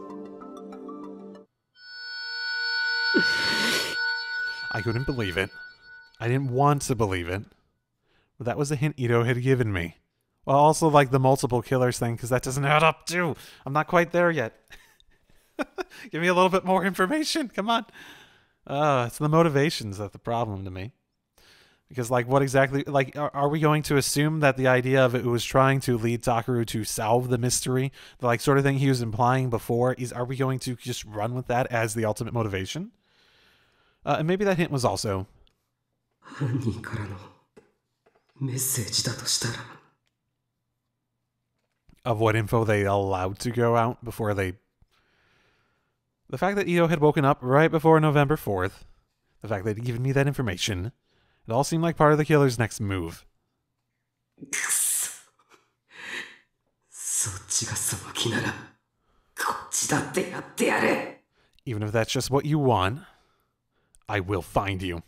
I couldn't believe it. I didn't want to believe it. But that was the hint Ito had given me. Well, also like the multiple killers thing, because that doesn't add up too. I'm not quite there yet. Give me a little bit more information. Come on. It's the motivations that's the problem to me. Because, like, what exactly... Like, are we going to assume that the idea of it was trying to lead Takeru to solve the mystery, the, like, sort of thing he was implying before, are we going to just run with that as the ultimate motivation? And maybe that hint was also 犯人からのメッセージだとしたら of what info they allowed to go out before they... The fact that Ito had woken up right before November 4th, the fact that he'd given me that information, it all seemed like part of the killer's next move. くそそっちがその気ならこっちだってやってやれ Even if that's just what you want, I will find you.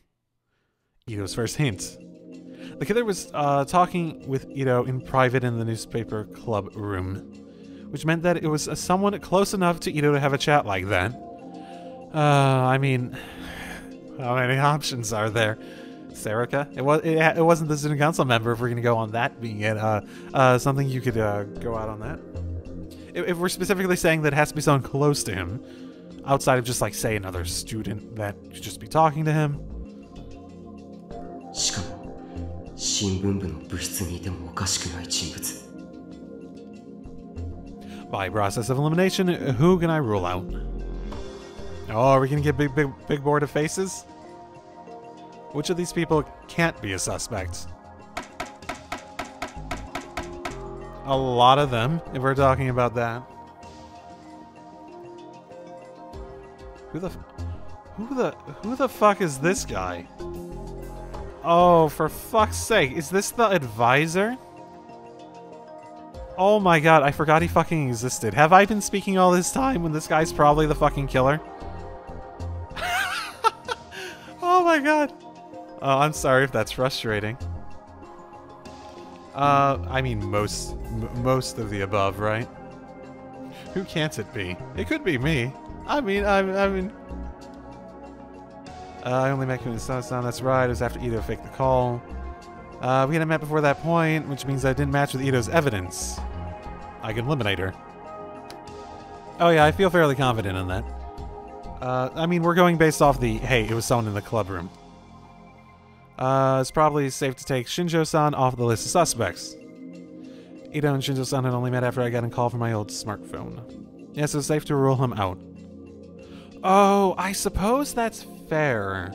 Ito's first hint. The killer was talking with Ito in private in the newspaper club room, which meant that it was someone close enough to Ito to have a chat like that. I mean, how many options are there? Serica? It wasn't the student council member, if we're going to go on that being it. Something you could go out on that. If we're specifically saying that it has to be someone close to him, outside of just, like, say, another student that should just be talking to him. しかも新聞部の部室にいてもおかしくない人物 By process of elimination, who can I rule out? Oh, are we gonna get big board of faces? Which of these people can't be a suspect? A lot of them, if we're talking about that. Who the fuck is this guy? Oh, for fuck's sake, is this the advisor? Oh my god, I forgot he fucking existed. Have I been speaking all this time when this guy's probably the fucking killer? Oh my god. Oh, I'm sorry if that's frustrating. I mean most of the above, right? Who can't it be? It could be me. I mean, I only met him in the sound, that's right. It was after Ito faked the call. We hadn't met before that point, which means I didn't match with Ito's evidence. I can eliminate her. Oh yeah, I feel fairly confident in that. I mean, we're going based off the, hey, it was someone in the club room. It's probably safe to take Shinjo-san off the list of suspects. Ito and Shinjo-san had only met after I got a call from my old smartphone. Yes, it's safe to rule him out. Oh, I suppose that's fair.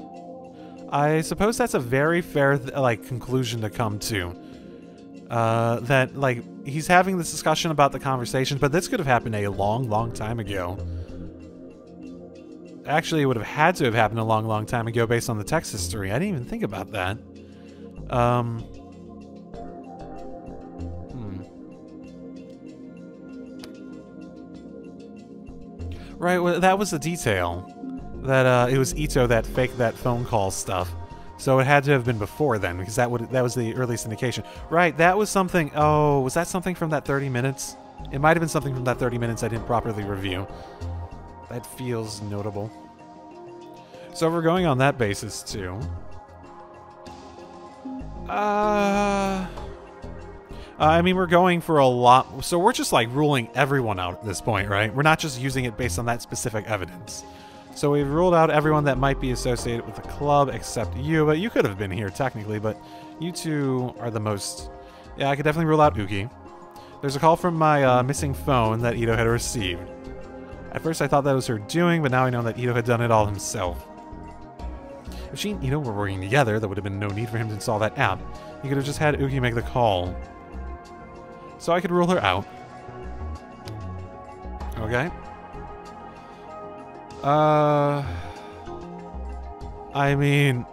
I suppose that's a very fair, like, conclusion to come to. That, like, he's having this discussion about the conversation, but this could have happened a long time ago. Actually, it would have had to have happened a long time ago based on the text history. I didn't even think about that. Right, well, that was the detail. That it was Ito that faked that phone call stuff. So it had to have been before then, because that was the earliest indication. Right, that was something... Oh, was that something from that 30 minutes? It might have been something from that 30 minutes I didn't properly review. That feels notable. So we're going on that basis, too. I mean, we're going for a lot... So we're just, like, ruling everyone out at this point, right? We're not just using it based on that specific evidence. So we've ruled out everyone that might be associated with the club except you, but you could have been here, technically, but you two are the most... Yeah, I could definitely rule out Uki. There's a call from my missing phone that Ito had received. At first I thought that was her doing, but now I know that Ito had done it all himself. If she and Ito were working together, there would have been no need for him to install that app. He could have just had Uki make the call. So I could rule her out. Okay. I mean,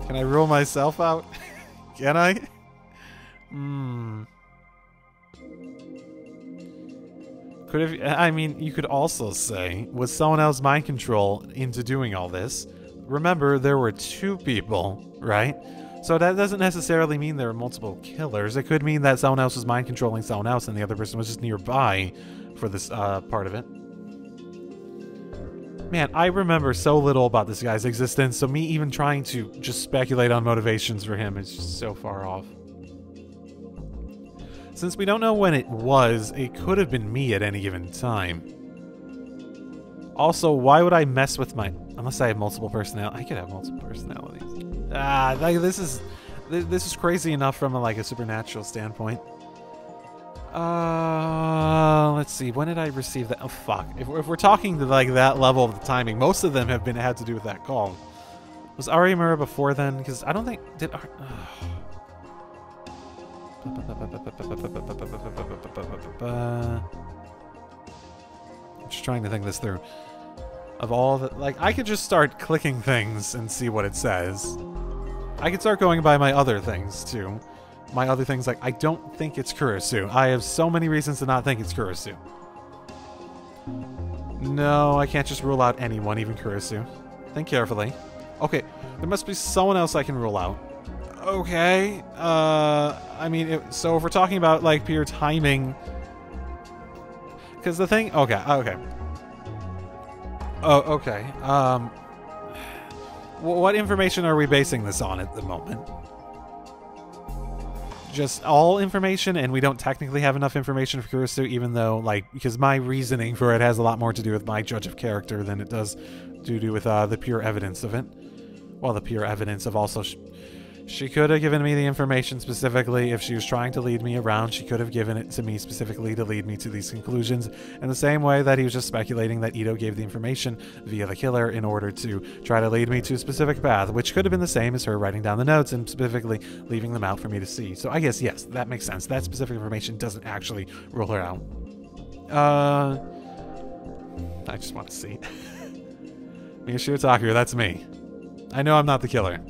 can I rule myself out? Can I? Could have, I mean, you could also say, was someone else mind control into doing all this? Remember, there were two people, right? So that doesn't necessarily mean there were multiple killers. It could mean that someone else was mind controlling someone else and the other person was just nearby for this part of it. Man, I remember so little about this guy's existence, so me even trying to just speculate on motivations for him is just so far off. Since we don't know when it was, it could have been me at any given time. Also, why would I mess with my... Unless I have multiple personalities. I could have multiple personalities. Like, this is crazy enough from a supernatural standpoint. Let's see. When did I receive that? Oh, fuck. If we're talking to like that level of the timing, most of them have had to do with that call. Was Arimura before then? Because I don't think did. I'm just trying to think this through. Of all the like, I could just start clicking things and see what it says. I could start going by my other things too. My other things, like, I don't think it's Kurisu. I have so many reasons to not think it's Kurisu. No, I can't just rule out anyone, even Kurisu. Think carefully. Okay, there must be someone else I can rule out. Okay, I mean, so if we're talking about, like, pure timing... Because the thing... Okay. Oh, okay. What information are we basing this on at the moment? Just all information, and we don't technically have enough information for Kurisu, even though, like, because my reasoning for it has a lot more to do with my judge of character than it does to do with the pure evidence of it. Well, the pure evidence of also... She could have given me the information specifically if she was trying to lead me around. She could have given it to me specifically to lead me to these conclusions, in the same way that he was just speculating that Ito gave the information via the killer in order to try to lead me to a specific path, which could have been the same as her writing down the notes and specifically leaving them out for me to see. So I guess, yes, that makes sense. That specific information doesn't actually rule her out. I just want to see. Miyashiro Takuya, that's me. I know I'm not the killer.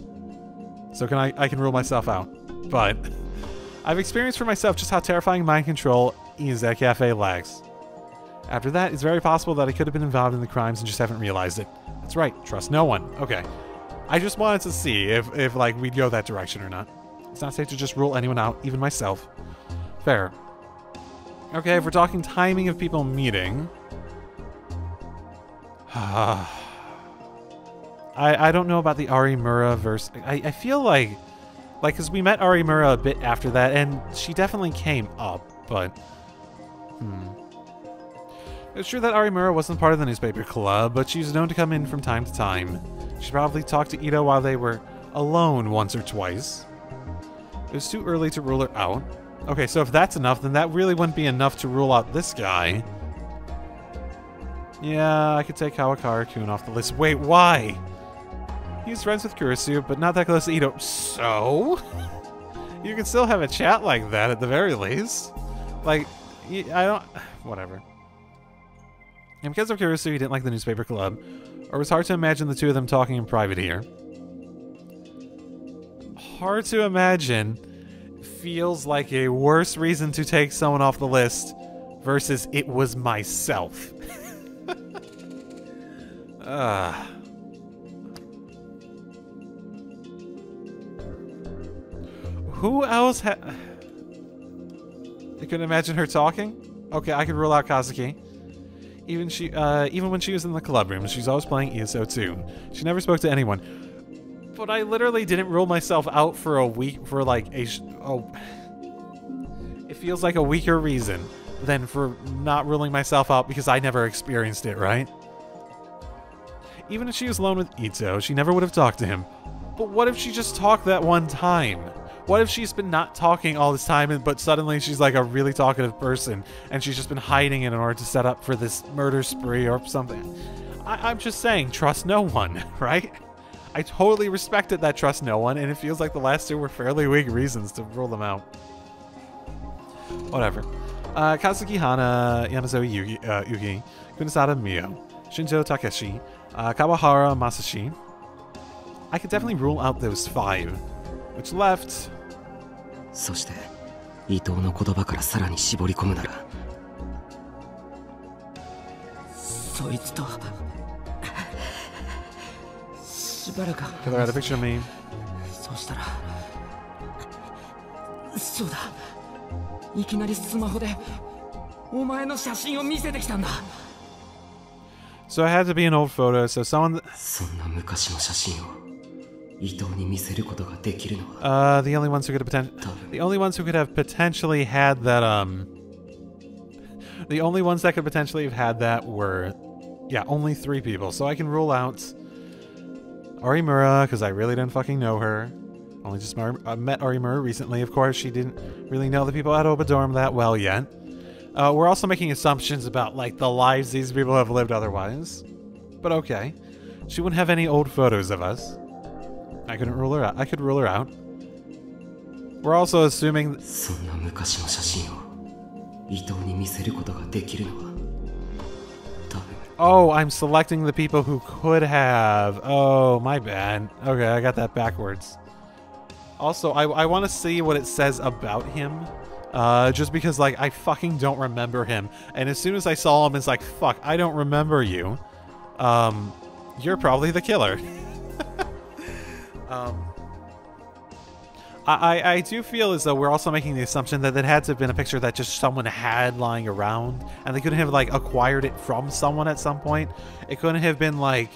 So I can rule myself out. But I've experienced for myself just how terrifying mind control is at Cafe Lags. After that, it's very possible that I could have been involved in the crimes and just haven't realized it. That's right, trust no one. Okay. I just wanted to see if like, we'd go that direction or not. It's not safe to just rule anyone out, even myself. Fair. Okay, if we're talking timing of people meeting... I don't know about the Arimura verse. I feel like, because we met Arimura a bit after that, and she definitely came up, but... It's true that Arimura wasn't part of the newspaper club, but she's known to come in from time to time. She probably talked to Ito while they were alone once or twice. It was too early to rule her out. Okay, so if that's enough, then that really wouldn't be enough to rule out this guy. Yeah, I could take Kawakara-kun off the list. Wait, why? He's friends with Kurisu, but not that close to Ito. So? You can still have a chat like that at the very least. Like, I don't... Whatever. And because of Kurisu, he didn't like the newspaper club. Or it was hard to imagine the two of them talking in private here. Hard to imagine feels like a worse reason to take someone off the list versus it was myself. Who else I couldn't imagine her talking? Okay, I could rule out Kazuki. Even when she was in the club room, she's always playing ESO too. She never spoke to anyone. But I literally didn't rule myself out for a week, for like it feels like a weaker reason than for not ruling myself out because I never experienced it, right? Even if she was alone with Ito, she never would have talked to him. But what if she just talked that one time? What if she's been not talking all this time, but suddenly she's like a really talkative person, and she's just been hiding it in order to set up for this murder spree or something? I'm just saying, trust no one, right? I totally respected that trust no one, and it feels like the last two were fairly weak reasons to rule them out. Whatever. Kazuki Hana, Yamazoe Yugi, Kunisada Mio, Shinjo Takeshi, Kawahara Masashi. I could definitely rule out those 5. Which left... そして伊藤の言葉からさらに絞り込むならそいつとしばらく Killer had a picture of me. そうしたらそうだいきなりスマホでお前の写真を見せてきたんだ So it had to be an old photo, so someone... そんな昔の写真を伊藤に見せることができるのは the only ones who could have potentially had that, the only ones that could potentially have had that were, yeah, only 3 people. So I can rule out Arimura, because I really didn't fucking know her. only just met Arimura recently. Of course, she didn't really know the people at Obadorm that well yet. We're also making assumptions about, like, the lives these people have lived otherwise. But okay. She wouldn't have any old photos of us. I couldn't rule her out. I could rule her out. We're also assuming... Oh, I'm selecting the people who could have. Oh, my bad. Okay, I got that backwards. Also, I want to see what it says about him. Just because, like, I fucking don't remember him. And as soon as I saw him, it's like, fuck, I don't remember you. You're probably the killer. I do feel as though we're also making the assumption that it had to have been a picture that just someone had lying around, and they couldn't have, like, acquired it from someone at some point. It couldn't have been like,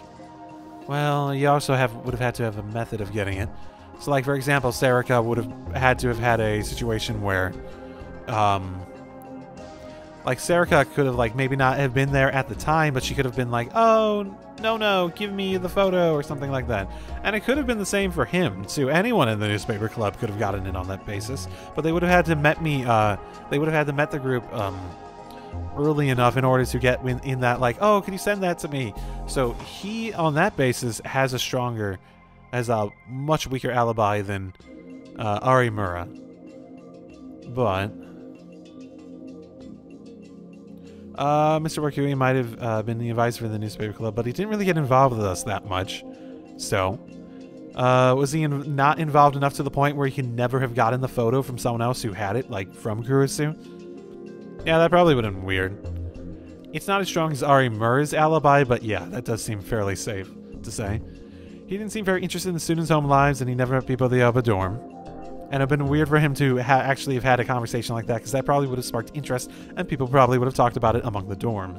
well, you also would have had to have a method of getting it. So, like, for example, Serica would have had to have had a situation where, like, Serica could have, like, maybe not have been there at the time, but she could have been like, oh, no, give me the photo, or something like that. And it could have been the same for him, too. Anyone in the newspaper club could have gotten in on that basis, but they would have had to met me, they would have had to met the group, early enough in order to get in that, like, oh, can you send that to me? So he, on that basis, has a much weaker alibi than, Arimura. But... Mr. Wakui might have been the advisor for the newspaper club, but he didn't really get involved with us that much. So, was he not involved enough to the point where he could never have gotten the photo from someone else who had it, like from Kurusu? Yeah, that probably would have been weird. It's not as strong as Arimura's alibi, but yeah, that does seem fairly safe to say. He didn't seem very interested in the students' home lives, and he never met people at the Alba dorm. And it'd been weird for him to actually have had a conversation like that, because that probably would have sparked interest, and people probably would have talked about it among the dorm.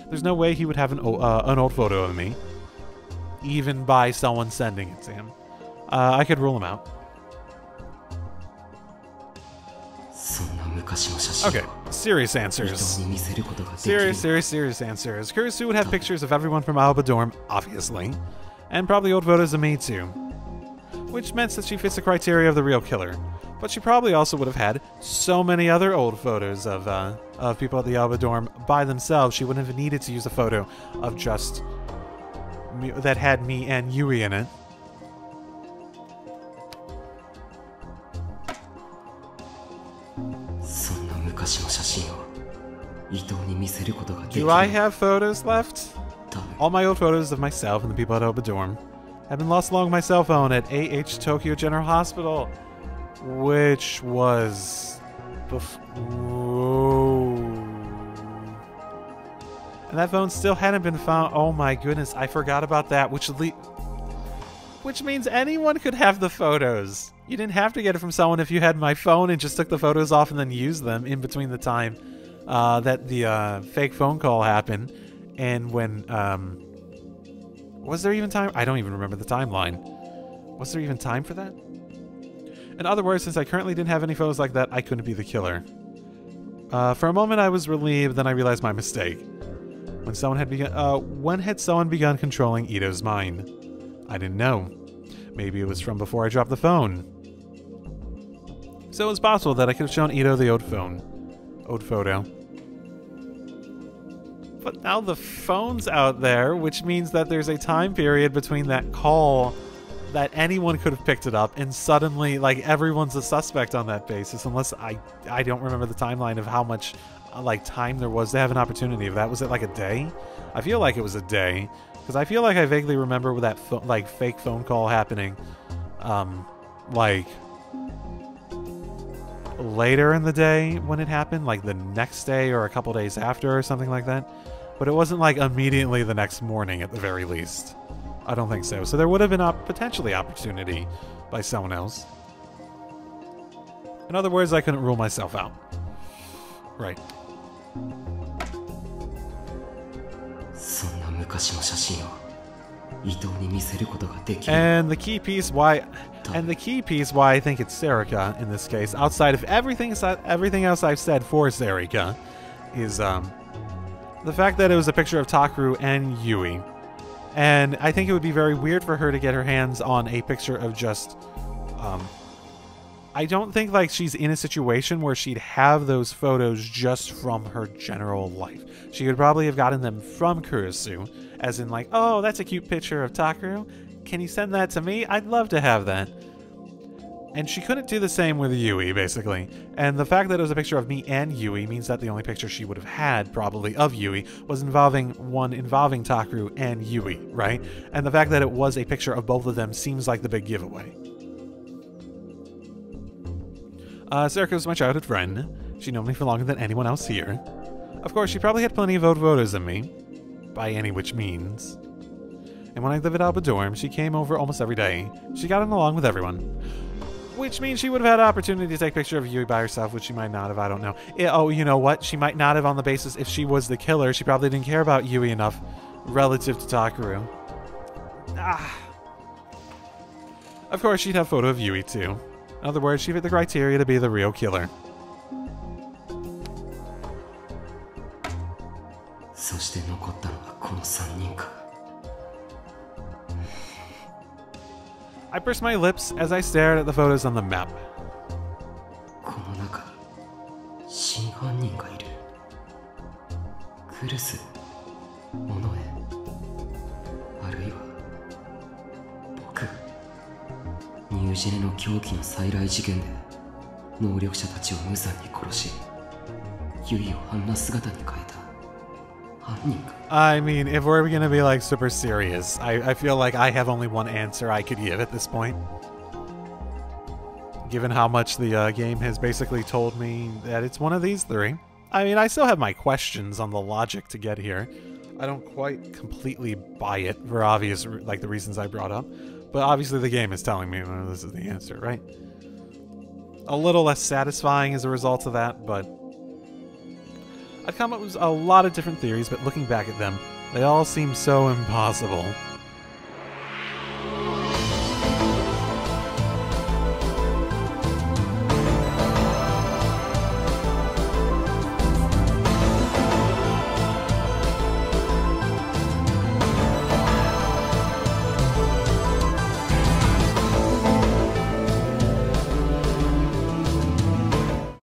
There's no way he would have an old photo of me, even by someone sending it to him. I could rule him out. Okay, serious answers. Serious answers. Kurusu would have pictures of everyone from Alba dorm, obviously, and probably old photos of me too. Which meant that she fits the criteria of the real killer. But she probably also would have had so many other old photos of people at the Alba dorm by themselves. She wouldn't have needed to use a photo of just me, that had me and Yui in it. Do I have photos left? All my old photos of myself and the people at Alba dorm have been lost along my cell phone at AH Tokyo General Hospital, which was and that phone still hadn't been found. Oh my goodness, I forgot about that, which means anyone could have the photos. You didn't have to get it from someone if you had my phone and just took the photos off and then used them in between the time that the fake phone call happened and when was there even time? I don't even remember the timeline. Was there even time for that? In other words, since I currently didn't have any photos like that, I couldn't be the killer. For a moment I was relieved, then I realized my mistake. When had someone begun controlling Ito's mind? I didn't know. Maybe it was from before I dropped the phone. So it was possible that I could have shown Ito the old photo. But now the phone's out there, which means that there's a time period between that call that anyone could have picked it up, and suddenly, like, everyone's a suspect on that basis, unless I don't remember the timeline of how much, like, time there was to have an opportunity. If that was it, like, a day? I feel like it was a day, because I feel like I vaguely remember that, like, fake phone call happening, like, later in the day when it happened, like the next day or a couple days after or something like that. But it wasn't like immediately the next morning at the very least. I don't think so. So there would have been potentially opportunity by someone else. In other words, I couldn't rule myself out. Right. And the key piece why I think it's Serica in this case, outside of everything else I've said for Serica, is the fact that it was a picture of Takeru and Yui. And I think it would be very weird for her to get her hands on a picture of just I don't think like she's in a situation where she'd have those photos just from her general life. She could probably have gotten them from Kurisu, as in like, oh, that's a cute picture of Takaru. Can you send that to me? I'd love to have that. And she couldn't do the same with Yui, basically. And the fact that it was a picture of me and Yui means that the only picture she would have had, probably, of Yui was involving Takaru and Yui, right? And the fact that it was a picture of both of them seems like the big giveaway. Sarika was my childhood friend. She knew me for longer than anyone else here. Of course, she probably had plenty of old photos of me, by any which means. And when I lived at Alba Dorm, she came over almost every day. She got along with everyone. Which means she would have had an opportunity to take a picture of Yui by herself, which she might not have, I don't know. Oh, you know what? She might not have on the basis if she was the killer. She probably didn't care about Yui enough relative to Takaru. Of course, she'd have a photo of Yui, too. In other words, she fit the criteria to be the real killer. I pursed my lips as I stared at the photos on the map. I mean, if we're gonna be like super serious, I feel like I have only one answer I could give at this point. Given how much the game has basically told me that it's one of these three. I mean, I still have my questions on the logic to get here. I don't quite completely buy it for obvious, like the reasons I brought up. But obviously the game is telling me this is the answer, right? A little less satisfying as a result of that, but I'd come up with a lot of different theories, but looking back at them, they all seem so impossible.